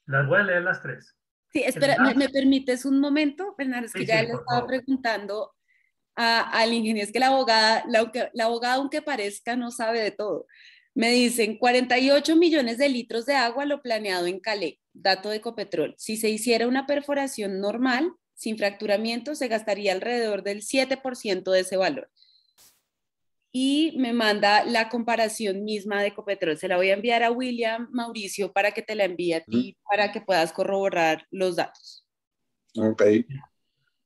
las voy a leer las 3. Sí, espera, ¿me permites un momento, Bernardo? Es que Sí, ya sí, le por estaba favor. preguntando al ingeniero, es que la abogada, aunque parezca, no sabe de todo. Me dicen 48 millones de litros de agua lo planeado en Calais, dato de Ecopetrol. Si se hiciera una perforación normal, sin fracturamiento, se gastaría alrededor del 7% de ese valor. Y me manda la comparación misma de Ecopetrol. Se la voy a enviar a William, Mauricio, para que te la envíe a ti, para que puedas corroborar los datos. Ok.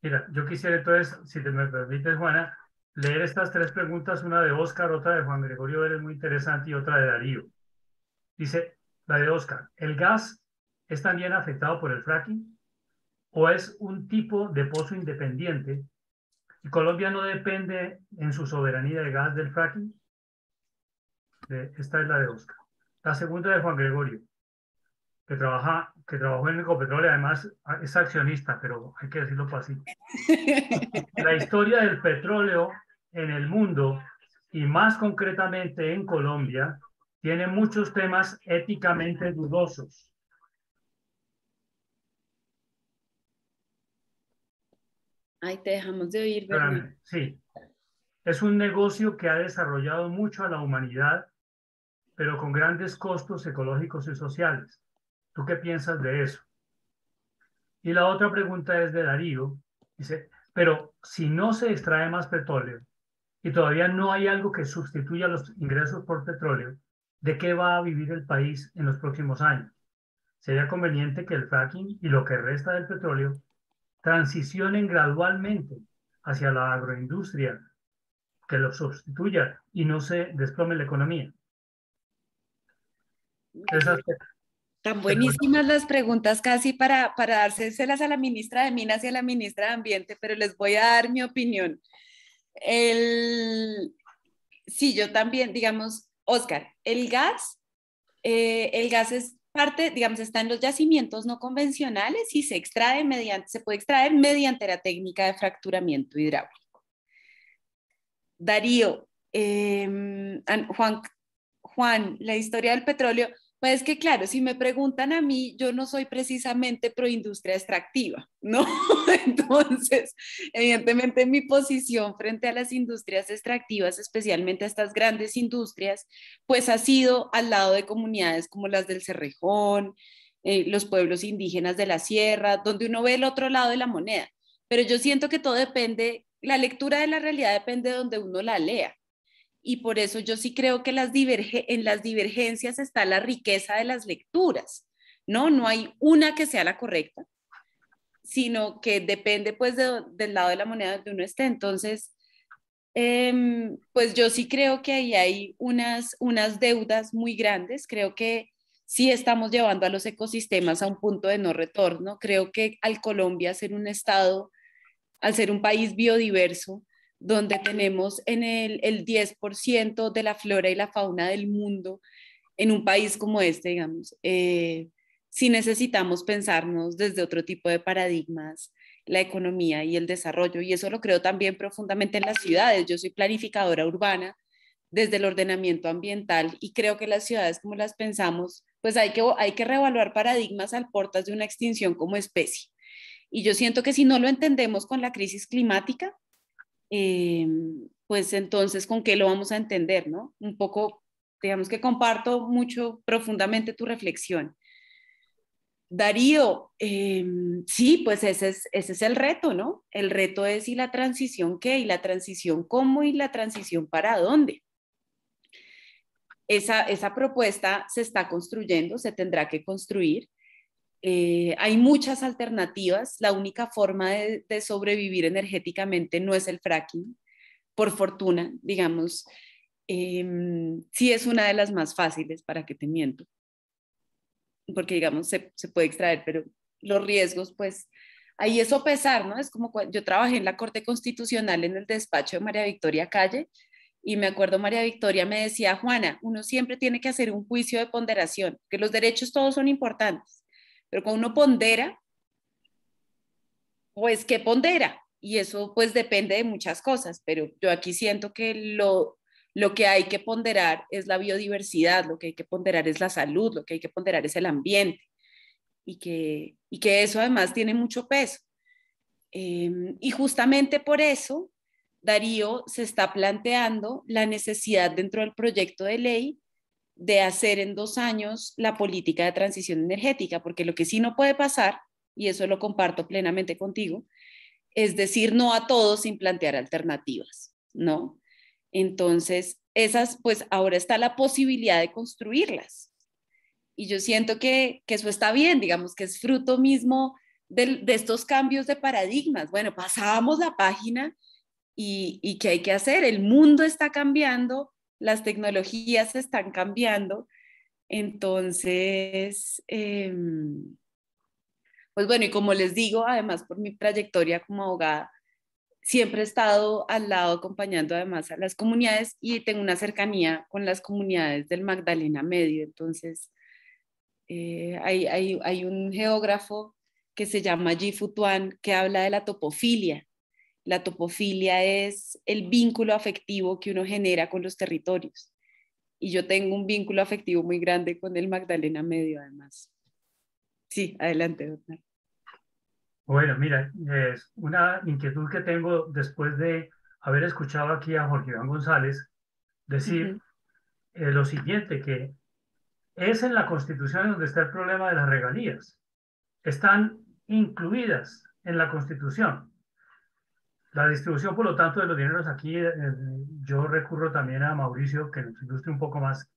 Mira, yo quisiera entonces, si te me permites, Juana, leer estas 3 preguntas, una de Oscar, otra de Juan Gregorio Vélez, muy interesante, y otra de Darío. Dice, la de Oscar, ¿el gas es también afectado por el fracking o es un tipo de pozo independiente y Colombia no depende en su soberanía de gas del fracking? Esta es la de Oscar. La segunda de Juan Gregorio, que trabajó en Ecopetrol y además es accionista, pero hay que decirlo así. La historia del petróleo en el mundo y más concretamente en Colombia tiene muchos temas éticamente dudosos. Ay, te dejamos de oír, Bernardo. Sí, es un negocio que ha desarrollado mucho a la humanidad, pero con grandes costos ecológicos y sociales. ¿Tú qué piensas de eso? Y la otra pregunta es de Darío. Dice, pero si no se extrae más petróleo y todavía no hay algo que sustituya los ingresos por petróleo, ¿de qué va a vivir el país en los próximos años? Sería conveniente que el fracking y lo que resta del petróleo transicionen gradualmente hacia la agroindustria, que lo sustituya y no se desplome la economía. Esas, Tan buenísimas las preguntas casi para dárselas a la ministra de Minas y a la ministra de Ambiente, pero les voy a dar mi opinión. Sí, yo también, digamos, Oscar, el gas es parte, digamos, está en los yacimientos no convencionales y se puede extraer mediante la técnica de fracturamiento hidráulico. Darío, Juan, la historia del petróleo, pues es que claro, si me preguntan a mí, yo no soy precisamente pro industria extractiva, ¿no? Entonces, evidentemente mi posición frente a las industrias extractivas, especialmente a estas grandes industrias, pues ha sido al lado de comunidades como las del Cerrejón, los pueblos indígenas de la sierra, donde uno ve el otro lado de la moneda. Pero yo siento que todo depende, la lectura de la realidad depende de donde uno la lea. Y por eso yo sí creo que en las divergencias está la riqueza de las lecturas, ¿no? No hay una que sea la correcta, sino que depende pues del lado de la moneda donde uno esté. Entonces, pues yo sí creo que ahí hay unas deudas muy grandes. Creo que sí estamos llevando a los ecosistemas a un punto de no retorno. Creo que al Colombia ser un estado, al ser un país biodiverso, donde tenemos en el 10% de la flora y la fauna del mundo, en un país como este, digamos, sí necesitamos pensarnos desde otro tipo de paradigmas la economía y el desarrollo, y eso lo creo también profundamente en las ciudades. Yo soy planificadora urbana desde el ordenamiento ambiental y creo que las ciudades como las pensamos, pues hay que reevaluar paradigmas al portas de una extinción como especie. Y yo siento que si no lo entendemos con la crisis climática, pues entonces, ¿con qué lo vamos a entender, no? Un poco, digamos que comparto mucho, profundamente tu reflexión. Darío, sí, pues ese es el reto, ¿no? El reto es ¿y la transición qué? ¿Y la transición cómo? ¿Y la transición para dónde? Esa propuesta se está construyendo, se tendrá que construir. Hay muchas alternativas. La única forma de sobrevivir energéticamente no es el fracking, por fortuna, digamos. Sí es una de las más fáciles, para que te miento, porque digamos se puede extraer, pero los riesgos, pues ahí es sopesar, ¿no? Es como yo trabajé en la Corte Constitucional en el despacho de María Victoria Calle y me acuerdo María Victoria me decía, Juana, uno siempre tiene que hacer un juicio de ponderación, que los derechos todos son importantes, pero cuando uno pondera, pues ¿qué pondera? Y eso pues depende de muchas cosas, pero yo aquí siento que lo que hay que ponderar es la biodiversidad, lo que hay que ponderar es la salud, lo que hay que ponderar es el ambiente y que eso además tiene mucho peso. Y justamente por eso Darío se está planteando la necesidad dentro del proyecto de ley de hacer en 2 años la política de transición energética, porque lo que sí no puede pasar, y eso lo comparto plenamente contigo, es decir no a todos sin plantear alternativas, ¿no? Entonces, esas, pues ahora está la posibilidad de construirlas. Y yo siento que eso está bien, digamos que es fruto mismo de estos cambios de paradigmas. Bueno, pasábamos la página y ¿qué hay que hacer? El mundo está cambiando, las tecnologías están cambiando. Entonces, pues bueno, y como les digo, además por mi trayectoria como abogada, siempre he estado al lado acompañando además a las comunidades y tengo una cercanía con las comunidades del Magdalena Medio. Entonces, hay un geógrafo que se llama Gifu Tuan que habla de la topofilia. La topofilia es el vínculo afectivo que uno genera con los territorios. Y yo tengo un vínculo afectivo muy grande con el Magdalena Medio, además. Sí, adelante, doctor. Bueno, mira, es una inquietud que tengo después de haber escuchado aquí a Jorge Iván González decir lo siguiente, que es en la Constitución donde está el problema de las regalías. Están incluidas en la Constitución. La distribución, por lo tanto, de los dineros aquí, yo recurro también a Mauricio, que nos ilustre un poco más,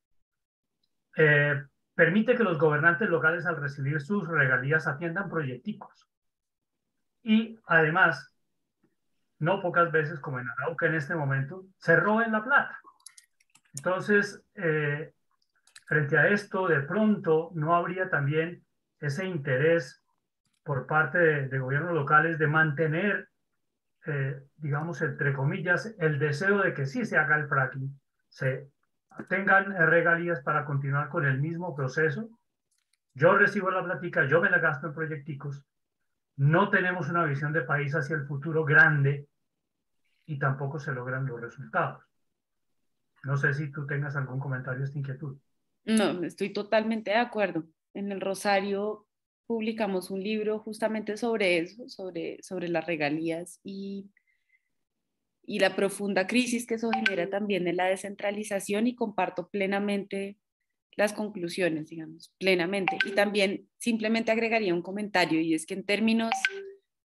eh, permite que los gobernantes locales al recibir sus regalías atiendan proyecticos. Y además, no pocas veces, como en Arauca en este momento, se roben la plata. Entonces, frente a esto, de pronto no habría también ese interés por parte de gobiernos locales de mantener, digamos, entre comillas, el deseo de que sí se haga el fracking, se tengan regalías para continuar con el mismo proceso. Yo recibo la plática, yo me la gasto en proyecticos, no tenemos una visión de país hacia el futuro grande y tampoco se logran los resultados. No sé si tú tengas algún comentario a esta inquietud. No, estoy totalmente de acuerdo. En el Rosario publicamos un libro justamente sobre eso, sobre las regalías y la profunda crisis que eso genera también en la descentralización, y comparto plenamente las conclusiones, digamos, plenamente. Y también simplemente agregaría un comentario, y es que en términos,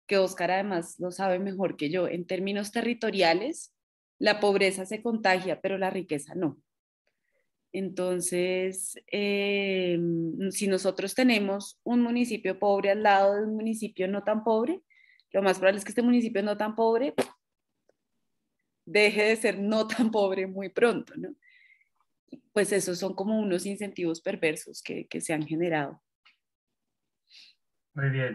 que Oscar además lo sabe mejor que yo, en términos territoriales, la pobreza se contagia, pero la riqueza no. Entonces, si nosotros tenemos un municipio pobre al lado de un municipio no tan pobre, lo más probable es que este municipio no tan pobre deje de ser no tan pobre muy pronto, ¿no? Pues esos son como unos incentivos perversos que se han generado. Muy bien.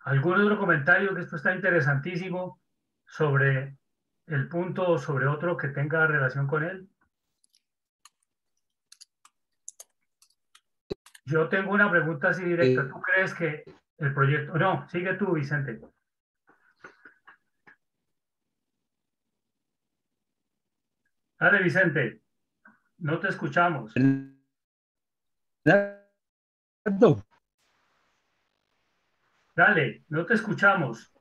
¿Algún otro comentario? Que esto está interesantísimo sobre el punto o sobre otro que tenga relación con él. Yo tengo una pregunta así directa. ¿Tú crees que el proyecto... No, sigue tú, Vicente. Dale, Vicente. No te escuchamos. Dale, no te escuchamos.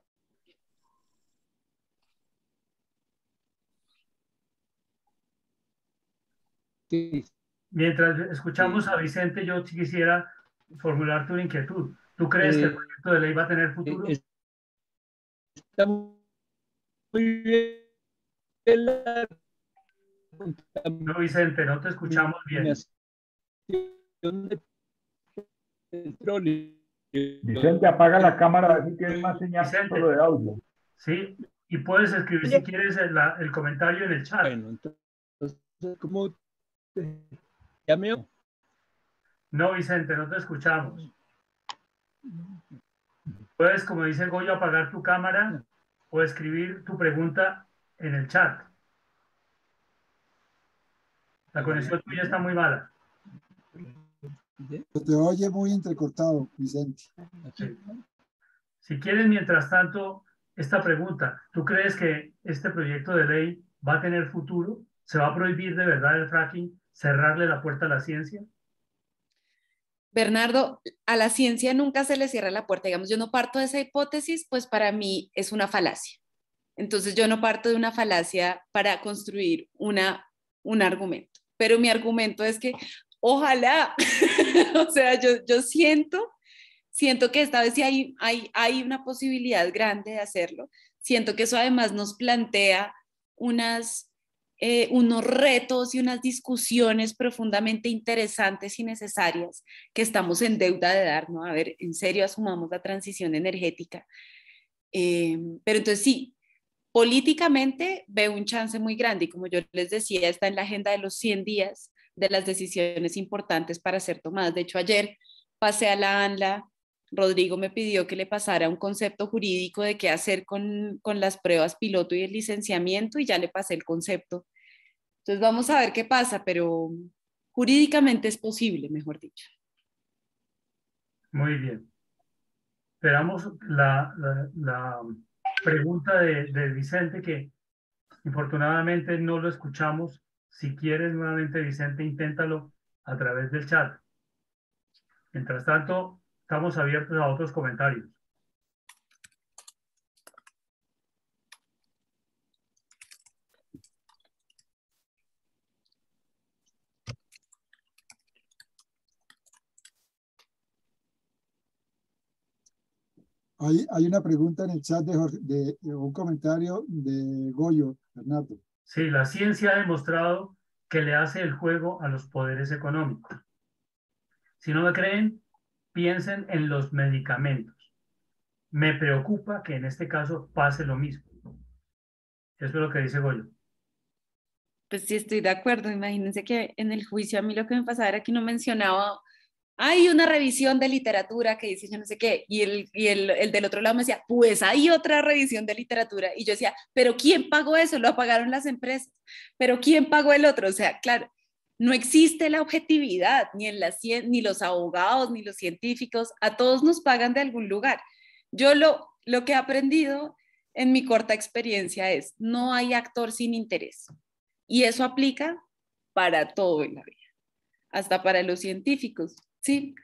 Sí, Mientras escuchamos a Vicente, yo quisiera formularte una inquietud. ¿Tú crees que el proyecto de ley va a tener futuro? está muy bien la No, Vicente, no te escuchamos bien. contaminación de petróleo. Vicente, apaga la cámara, a ver si tienes más señal, Vicente. solo de audio. Sí, y puedes escribir si quieres el comentario en el chat. Bueno, entonces, ¿cómo te llamé? No, Vicente, no te escuchamos. Puedes, como dice Goyo, apagar tu cámara o escribir tu pregunta en el chat. La conexión tuya está muy mala. Te oye muy entrecortado, Vicente. Sí. Si quieres, mientras tanto, esta pregunta, ¿tú crees que este proyecto de ley va a tener futuro? ¿Se va a prohibir de verdad el fracking? ¿Cerrarle la puerta a la ciencia? Bernardo, a la ciencia nunca se le cierra la puerta. Digamos, yo no parto de esa hipótesis, pues para mí es una falacia. Entonces yo no parto de una falacia para construir un argumento. Pero mi argumento es que ojalá, o sea, yo siento que esta vez sí hay una posibilidad grande de hacerlo. Siento que eso además nos plantea unos retos y unas discusiones profundamente interesantes y necesarias que estamos en deuda de dar, ¿no? A ver, en serio, asumamos la transición energética. Pero entonces sí, políticamente veo un chance muy grande y como yo les decía, está en la agenda de los 100 días de las decisiones importantes para ser tomadas. De hecho, ayer pasé a la ANLA, Rodrigo me pidió que le pasara un concepto jurídico de qué hacer con las pruebas piloto y el licenciamiento y ya le pasé el concepto. Entonces vamos a ver qué pasa, pero jurídicamente es posible, mejor dicho. Muy bien. Esperamos la pregunta de Vicente, que infortunadamente no lo escuchamos. Si quieres nuevamente, Vicente, inténtalo a través del chat. Mientras tanto, estamos abiertos a otros comentarios. Hay una pregunta en el chat de un comentario de Goyo, Bernardo. Sí, la ciencia ha demostrado que le hace el juego a los poderes económicos. Si no me creen, piensen en los medicamentos. Me preocupa que en este caso pase lo mismo. Eso es lo que dice Goyo. Pues sí, estoy de acuerdo. Imagínense que en el juicio a mí lo que me pasaba era que no mencionaba, hay una revisión de literatura que dice yo no sé qué, y el del otro lado me decía, pues hay otra revisión de literatura, y yo decía, pero ¿quién pagó eso? Lo pagaron las empresas, pero ¿quién pagó el otro? O sea, claro, no existe la objetividad, ni en la ciencia, ni los abogados, ni los científicos, a todos nos pagan de algún lugar. Yo lo que he aprendido en mi corta experiencia es, no hay actor sin interés. Y eso aplica para todo en la vida, hasta para los científicos, ¿sí?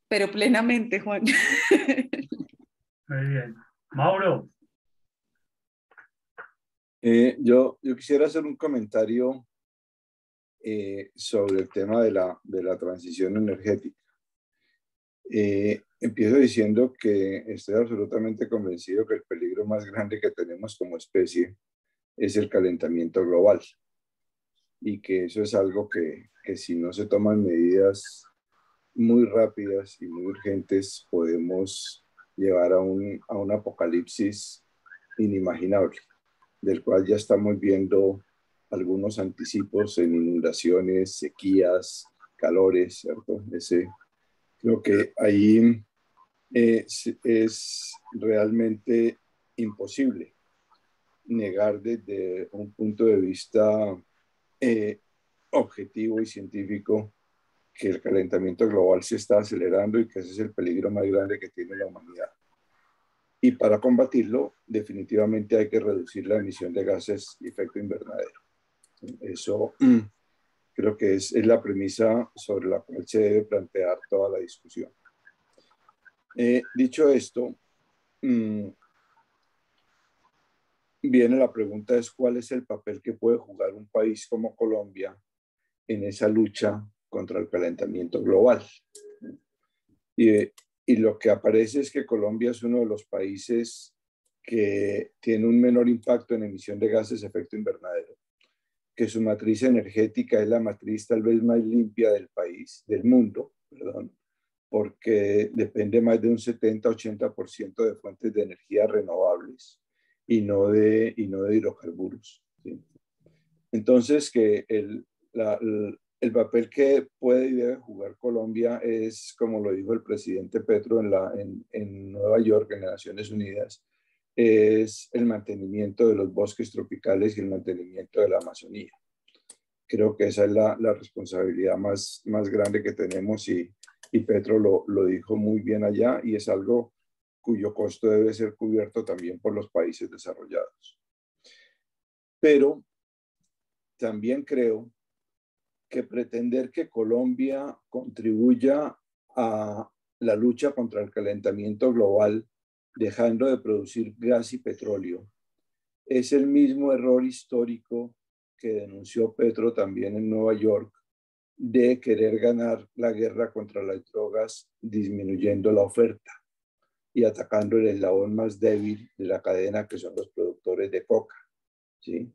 Pero plenamente, Juan. Muy bien. Mauro. Yo quisiera hacer un comentario sobre el tema de la transición energética. Empiezo diciendo que estoy absolutamente convencido que el peligro más grande que tenemos como especie es el calentamiento global y que eso es algo que si no se toman medidas muy rápidas y muy urgentes podemos llevar a un apocalipsis inimaginable, del cual ya estamos viendo algunos anticipos en inundaciones, sequías, calores, ¿cierto? Creo que ahí es realmente imposible negar desde un punto de vista objetivo y científico que el calentamiento global se está acelerando y que ese es el peligro más grande que tiene la humanidad. Y para combatirlo, definitivamente hay que reducir la emisión de gases de efecto invernadero. Eso creo que es la premisa sobre la cual se debe plantear toda la discusión. Dicho esto, viene la pregunta es cuál es el papel que puede jugar un país como Colombia en esa lucha contra el calentamiento global. Y lo que aparece es que Colombia es uno de los países que tiene un menor impacto en emisión de gases de efecto invernadero, que su matriz energética es la matriz tal vez más limpia del mundo, perdón, porque depende más de un 70-80% de fuentes de energía renovables y no de hidrocarburos, ¿sí? Entonces, que el papel que puede y debe jugar Colombia es, como lo dijo el presidente Petro en Nueva York, en las Naciones Unidas, es el mantenimiento de los bosques tropicales y el mantenimiento de la Amazonía. Creo que esa es la responsabilidad más grande que tenemos y Petro lo dijo muy bien allá y es algo cuyo costo debe ser cubierto también por los países desarrollados. Pero también creo que pretender que Colombia contribuya a la lucha contra el calentamiento global dejando de producir gas y petróleo es el mismo error histórico que denunció Petro también en Nueva York de querer ganar la guerra contra las drogas disminuyendo la oferta y atacando el eslabón más débil de la cadena que son los productores de coca, ¿sí?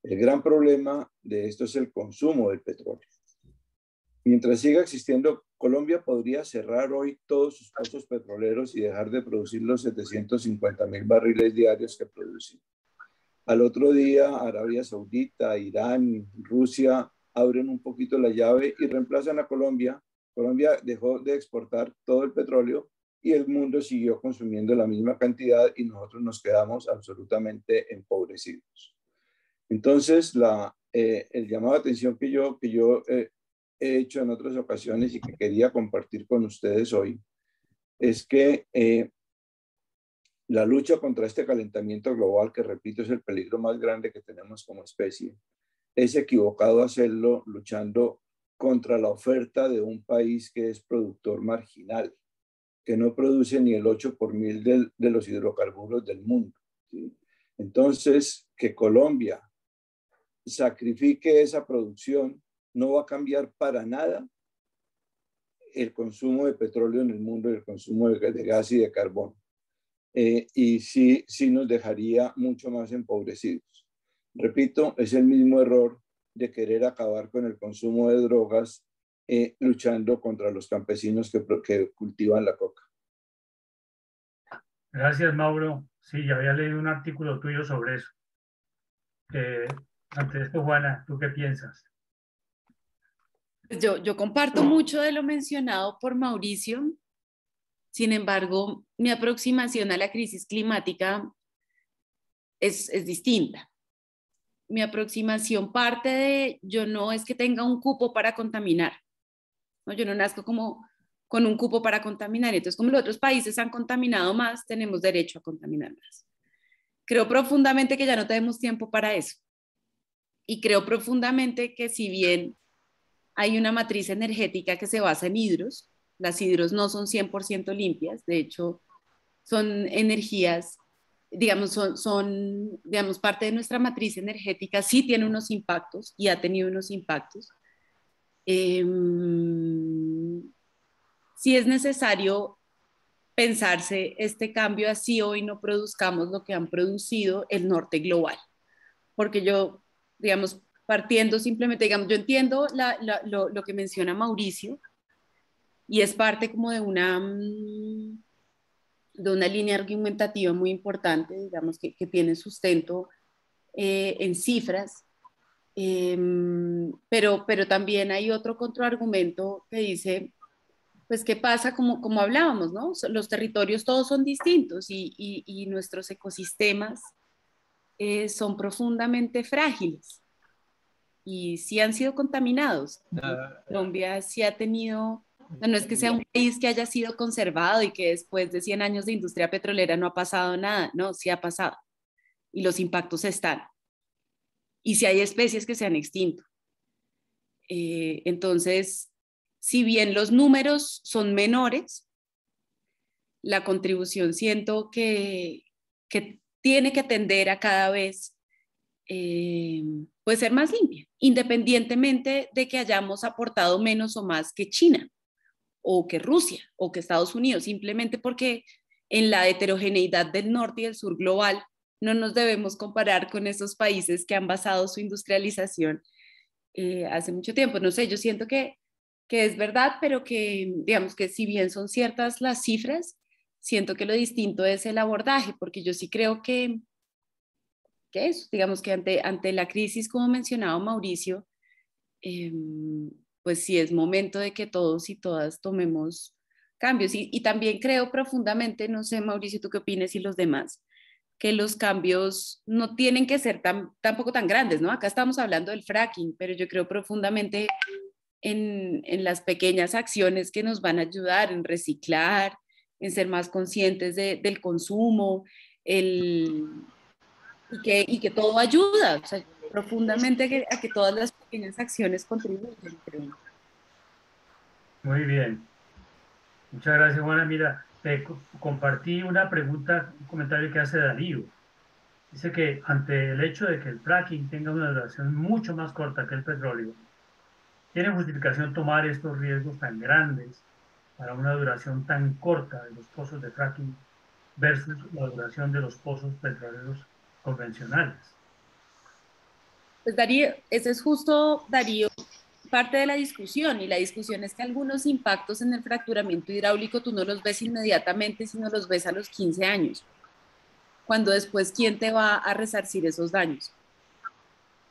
El gran problema de esto es el consumo del petróleo. Mientras siga existiendo, Colombia podría cerrar hoy todos sus pozos petroleros y dejar de producir los 750.000 barriles diarios que producen. Al otro día, Arabia Saudita, Irán, Rusia abren un poquito la llave y reemplazan a Colombia. Colombia dejó de exportar todo el petróleo y el mundo siguió consumiendo la misma cantidad y nosotros nos quedamos absolutamente empobrecidos. Entonces, el llamado de atención que yo he hecho en otras ocasiones y que quería compartir con ustedes hoy es que la lucha contra este calentamiento global, que repito es el peligro más grande que tenemos como especie, es equivocado hacerlo luchando contra la oferta de un país que es productor marginal, que no produce ni el 8 por mil de los hidrocarburos del mundo, ¿sí? Entonces, que Colombia sacrifique esa producción no va a cambiar para nada el consumo de petróleo en el mundo y el consumo de gas y de carbón. Y sí nos dejaría mucho más empobrecidos. Repito, es el mismo error de querer acabar con el consumo de drogas luchando contra los campesinos que cultivan la coca. Gracias, Mauro. Sí, ya había leído un artículo tuyo sobre eso. Ante esto, Juana, ¿tú qué piensas? Yo comparto mucho de lo mencionado por Mauricio. Sin embargo, mi aproximación a la crisis climática es distinta. Mi aproximación parte de, yo no es que tenga un cupo para contaminar, ¿no? Yo no nazco como con un cupo para contaminar. Entonces, como los otros países han contaminado más, tenemos derecho a contaminar más. Creo profundamente que ya no tenemos tiempo para eso. Y creo profundamente que si bien hay una matriz energética que se basa en hidros, las hidros no son 100% limpias, de hecho son energías, digamos, digamos, parte de nuestra matriz energética, sí tiene unos impactos y ha tenido unos impactos. Sí es necesario pensarse este cambio así hoy no produzcamos lo que han producido el norte global, porque yo, digamos, partiendo simplemente, digamos, yo entiendo lo que menciona Mauricio y es parte como de una línea argumentativa muy importante, digamos, que tiene sustento en cifras, pero también hay otro contraargumento que dice, pues, ¿qué pasa? Como hablábamos, ¿no? Los territorios todos son distintos y nuestros ecosistemas son profundamente frágiles y sí han sido contaminados. Colombia sí ha tenido, no es que sea un país que haya sido conservado y que después de 100 años de industria petrolera no ha pasado nada, no, sí ha pasado y los impactos están. Y sí hay especies que se han extinto. Entonces, si bien los números son menores, la contribución siento que tiene que tender a cada vez puede ser más limpia, independientemente de que hayamos aportado menos o más que China o que Rusia o que Estados Unidos, simplemente porque en la heterogeneidad del norte y del sur global no nos debemos comparar con esos países que han basado su industrialización hace mucho tiempo. No sé, yo siento que es verdad, pero que digamos que si bien son ciertas las cifras, siento que lo distinto es el abordaje, porque yo sí creo que eso, digamos que ante la crisis, como mencionaba Mauricio, eh, pues sí es momento de que todos y todas tomemos cambios. Y también creo profundamente, no sé, Mauricio, ¿tú qué opinas y los demás? Que los cambios no tienen que ser tampoco tan grandes, ¿no? Acá estamos hablando del fracking, pero yo creo profundamente en las pequeñas acciones que nos van a ayudar en reciclar, en ser más conscientes del consumo, y que todo ayuda, o sea, profundamente a que todas las pequeñas acciones contribuyen, creo. Muy bien. Muchas gracias, Juana. Mira, te compartí una pregunta, un comentario que hace Darío. Dice que ante el hecho de que el fracking tenga una duración mucho más corta que el petróleo, ¿tiene justificación tomar estos riesgos tan grandes para una duración tan corta de los pozos de fracking versus la duración de los pozos petroleros convencionales? Pues Darío, ese es justo, Darío, parte de la discusión, y la discusión es que algunos impactos en el fracturamiento hidráulico tú no los ves inmediatamente, sino los ves a los 15 años, cuando después, ¿quién te va a resarcir esos daños?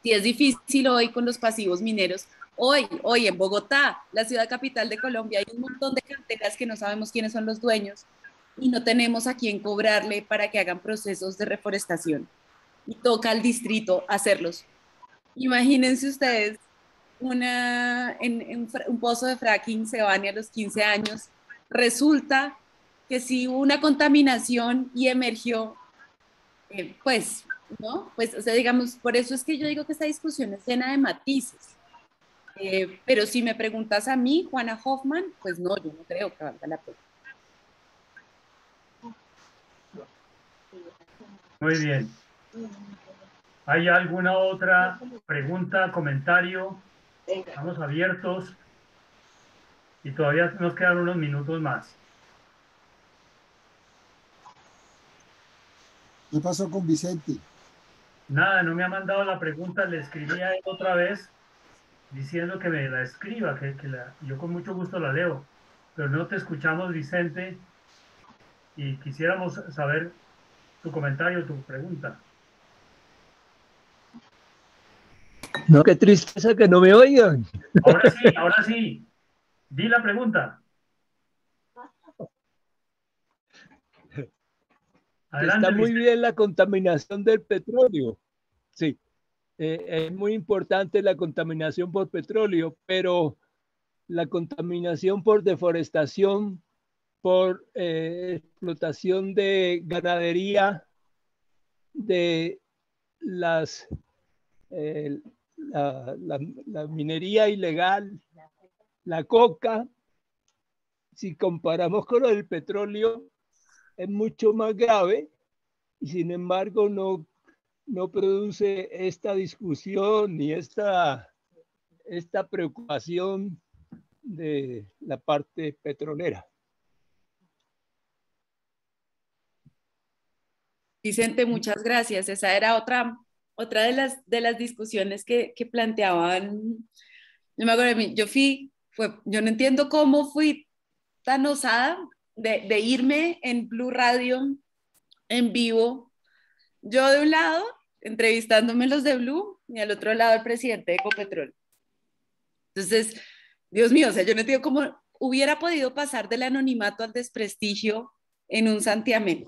Si es difícil hoy con los pasivos mineros, hoy en Bogotá, la ciudad capital de Colombia, hay un montón de canteras que no sabemos quiénes son los dueños y no tenemos a quién cobrarle para que hagan procesos de reforestación. Y toca al distrito hacerlos. Imagínense ustedes en un pozo de fracking se van a los 15 años. Resulta que si hubo una contaminación y emergió, pues, ¿no? Pues, o sea, digamos, por eso es que yo digo que esta discusión es llena de matices. Pero si me preguntas a mí, Juana Hoffman, pues no, yo no creo que valga la pena. Muy bien. ¿Hay alguna otra pregunta, comentario? Estamos abiertos y todavía nos quedan unos minutos más. ¿Qué pasó con Vicente? Nada, no me ha mandado la pregunta, le escribí a él otra vez diciendo que me la escriba, yo con mucho gusto la leo, pero no te escuchamos, Vicente, y quisiéramos saber tu comentario, tu pregunta. No, qué tristeza que no me oigan. Ahora sí, di la pregunta. Adelante, Está muy Vicente. bien la contaminación del petróleo. Sí, es muy importante la contaminación por petróleo, pero la contaminación por deforestación, por explotación de ganadería, de las la minería ilegal, la coca, si comparamos con el petróleo, es mucho más grave y sin embargo no produce esta discusión ni esta preocupación de la parte petrolera. Vicente, muchas gracias. Esa era otra de las discusiones que planteaban. Yo me acuerdo de mí, yo no entiendo cómo fui tan osada de irme en Blue Radio en vivo, yo de un lado entrevistándome los de Blue y al otro lado el presidente de Ecopetrol. Entonces, Dios mío, o sea, yo no entiendo cómo hubiera podido pasar del anonimato al desprestigio en un santiamén.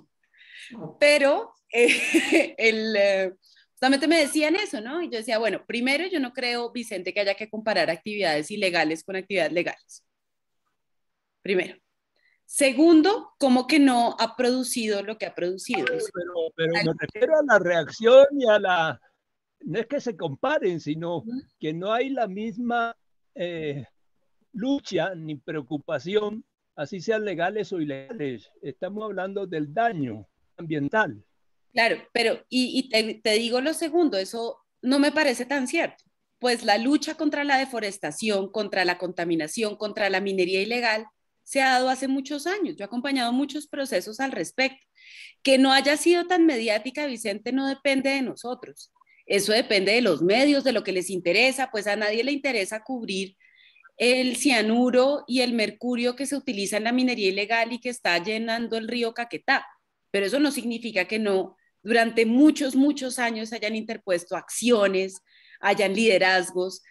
Pero justamente me decían eso, ¿no? Y yo decía, bueno, primero yo no creo, Vicente, que haya que comparar actividades ilegales con actividades legales. Primero. Segundo, ¿cómo que no ha producido lo que ha producido? Pero me refiero a la reacción y a la... No es que se comparen, sino que no hay la misma lucha ni preocupación, así sean legales o ilegales. Estamos hablando del daño ambiental. Claro, pero te digo lo segundo, eso no me parece tan cierto. Pues la lucha contra la deforestación, contra la contaminación, contra la minería ilegal, se ha dado hace muchos años. Yo he acompañado muchos procesos al respecto. Que no haya sido tan mediática, Vicente, no depende de nosotros. Eso depende de los medios, de lo que les interesa. Pues a nadie le interesa cubrir el cianuro y el mercurio que se utiliza en la minería ilegal y que está llenando el río Caquetá. Pero eso no significa que no, durante muchos, muchos años hayan interpuesto acciones, hayan liderazgos,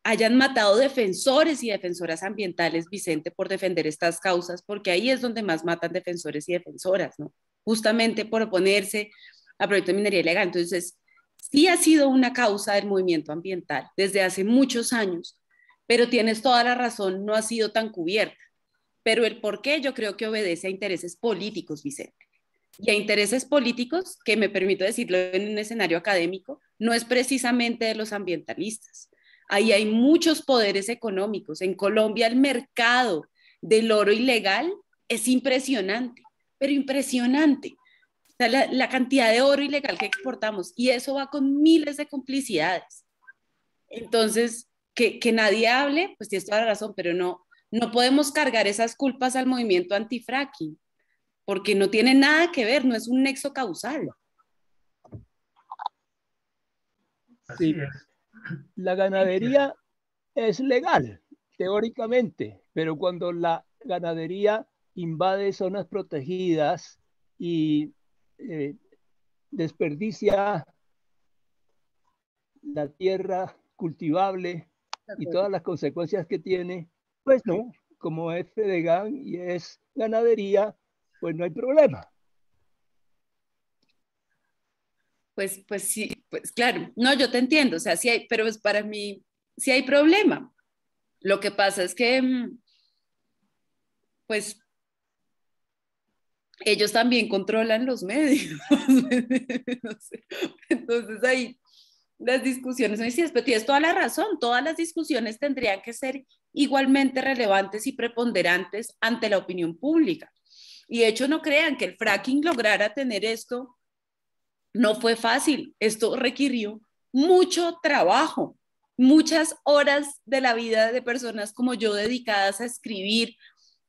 hayan matado defensores y defensoras ambientales, Vicente, por defender estas causas, porque ahí es donde más matan defensores y defensoras, ¿no? Justamente por oponerse a proyectos de minería ilegal. Entonces, sí ha sido una causa del movimiento ambiental desde hace muchos años, pero tienes toda la razón, no ha sido tan cubierta. Pero el por qué yo creo que obedece a intereses políticos, Vicente. Y a intereses políticos, que me permito decirlo en un escenario académico, no es precisamente de los ambientalistas. Ahí hay muchos poderes económicos. En Colombia el mercado del oro ilegal es impresionante, pero impresionante. O sea, la cantidad de oro ilegal que exportamos, y eso va con miles de complicidades. Entonces, que nadie hable, pues tienes toda la razón, pero no podemos cargar esas culpas al movimiento antifracking, porque no tiene nada que ver, no es un nexo causal. Sí. La ganadería es legal, teóricamente, pero cuando la ganadería invade zonas protegidas y desperdicia la tierra cultivable y todas las consecuencias que tiene, pues no, como es Fedegan y es ganadería, pues no hay problema. Pues sí, pues claro, no, yo te entiendo, o sea, sí hay, pero pues para mí sí hay problema. Lo que pasa es que, pues, ellos también controlan los medios. No sé. Entonces ahí las discusiones son distintas, pero tienes toda la razón, todas las discusiones tendrían que ser igualmente relevantes y preponderantes ante la opinión pública. Y de hecho no crean que el fracking lograra tener esto. No fue fácil, esto requirió mucho trabajo, muchas horas de la vida de personas como yo dedicadas a escribir,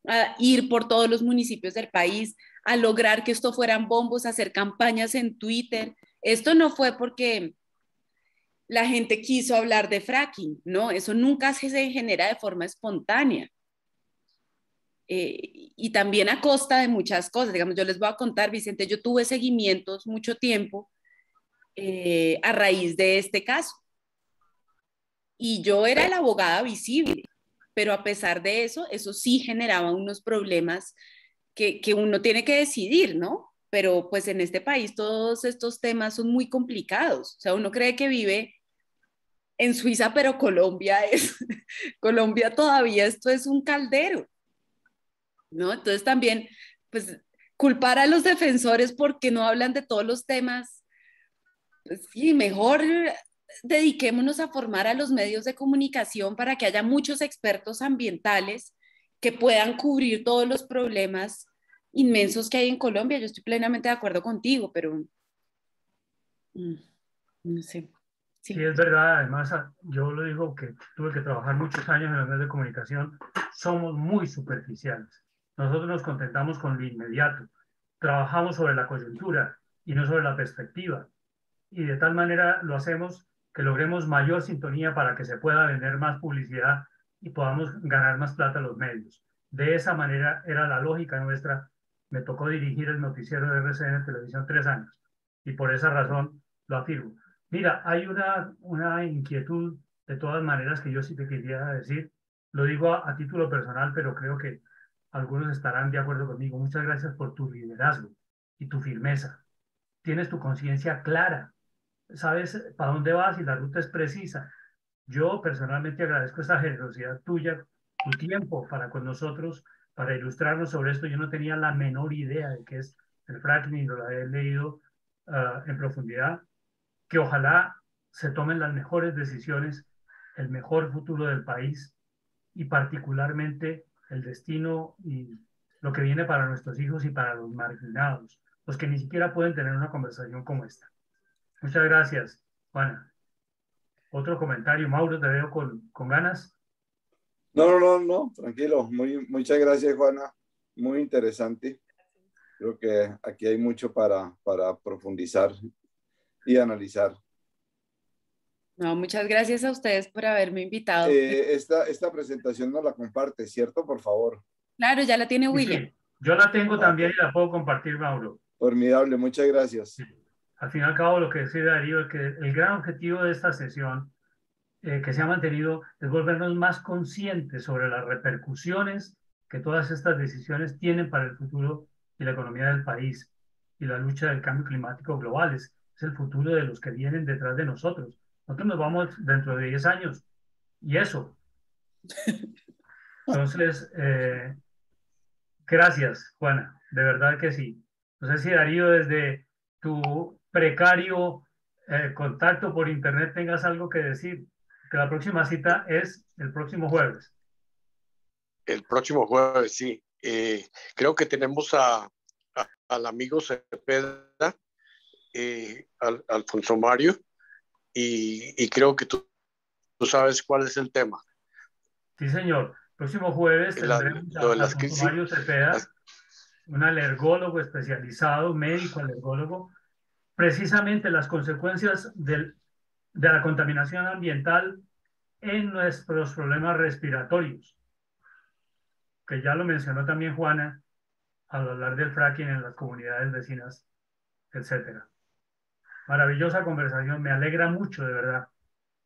a ir por todos los municipios del país, a lograr que esto fueran bombos, a hacer campañas en Twitter. Esto no fue porque la gente quiso hablar de fracking, no, eso nunca se genera de forma espontánea. Y también a costa de muchas cosas. Digamos, yo les voy a contar, Vicente, yo tuve seguimientos mucho tiempo a raíz de este caso. Y yo era la abogada visible, pero a pesar de eso, eso sí generaba unos problemas que uno tiene que decidir, ¿no? Pero pues en este país todos estos temas son muy complicados. O sea, uno cree que vive en Suiza, pero Colombia es, Colombia todavía esto es un caldero, ¿no? Entonces también, pues, culpar a los defensores porque no hablan de todos los temas, pues sí, mejor dediquémonos a formar a los medios de comunicación para que haya muchos expertos ambientales que puedan cubrir todos los problemas inmensos que hay en Colombia. Yo estoy plenamente de acuerdo contigo, pero no sé. Sí, es verdad. Además, yo lo digo que tuve que trabajar muchos años en los medios de comunicación. Somos muy superficiales. Nosotros nos contentamos con lo inmediato. Trabajamos sobre la coyuntura y no sobre la perspectiva. Y de tal manera lo hacemos que logremos mayor sintonía para que se pueda vender más publicidad y podamos ganar más plata a los medios. De esa manera era la lógica nuestra. Me tocó dirigir el noticiero de RCN Televisión 3 años y por esa razón lo afirmo. Mira, hay una inquietud de todas maneras que yo sí te quería decir. Lo digo a título personal, pero creo que algunos estarán de acuerdo conmigo. Muchas gracias por tu liderazgo y tu firmeza. Tienes tu conciencia clara, sabes para dónde vas y la ruta es precisa. Yo personalmente agradezco esa generosidad tuya, tu tiempo para con nosotros, para ilustrarnos sobre esto. Yo no tenía la menor idea de qué es el fracking y lo he leído en profundidad. Que ojalá se tomen las mejores decisiones, el mejor futuro del país y particularmente el destino y lo que viene para nuestros hijos y para los marginados, los que ni siquiera pueden tener una conversación como esta. Muchas gracias, Juana. Otro comentario, Mauro, te veo con ganas. No, tranquilo. Muchas gracias, Juana. Muy interesante. Creo que aquí hay mucho para profundizar y analizar. No, muchas gracias a ustedes por haberme invitado. Esta presentación nos la comparte, ¿cierto? Por favor. Claro, ya la tiene William. Sí, yo la tengo también y la puedo compartir, Mauro. Formidable, muchas gracias. Sí. Al fin y al cabo, lo que decía Darío es que el gran objetivo de esta sesión que se ha mantenido es volvernos más conscientes sobre las repercusiones que todas estas decisiones tienen para el futuro y la economía del país y la lucha del cambio climático global. Es el futuro de los que vienen detrás de nosotros. Nosotros nos vamos dentro de 10 años y eso. Entonces, gracias, Juana, de verdad que sí. No sé si Darío, desde tu precario contacto por internet tengas algo que decir, que la próxima cita es el próximo jueves. El próximo jueves, sí. Creo que tenemos al amigo Cepeda, Alfonso Mario, y creo que tú sabes cuál es el tema. Sí, señor. Próximo jueves tendremos a Alfonso Mario Cepeda, un alergólogo especializado, médico alergólogo, precisamente las consecuencias de la contaminación ambiental en nuestros problemas respiratorios, que ya lo mencionó también Juana al hablar del fracking en las comunidades vecinas, etcétera. Maravillosa conversación, me alegra mucho de verdad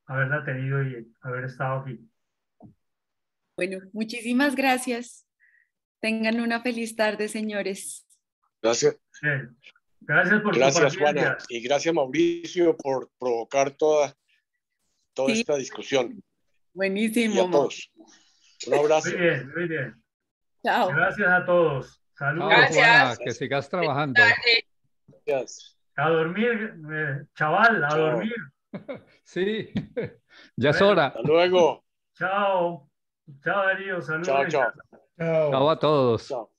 haberla tenido y haber estado aquí. Bueno, muchísimas gracias. Tengan una feliz tarde, señores. Gracias. Bien. Gracias por tu Gracias, paciencia. Juana. Y gracias, Mauricio, por provocar toda Sí. esta discusión. Buenísimo. Y a todos. Un abrazo. Muy bien, muy bien. Chao. Gracias a todos. Saludos. Chao, Juana, que sigas trabajando. Gracias. A dormir, chaval, a Chao. dormir. Sí, ya es hora. Hasta luego. Chao. Chao, Darío. Saludos. Chao, chao. Chao a todos. Chao.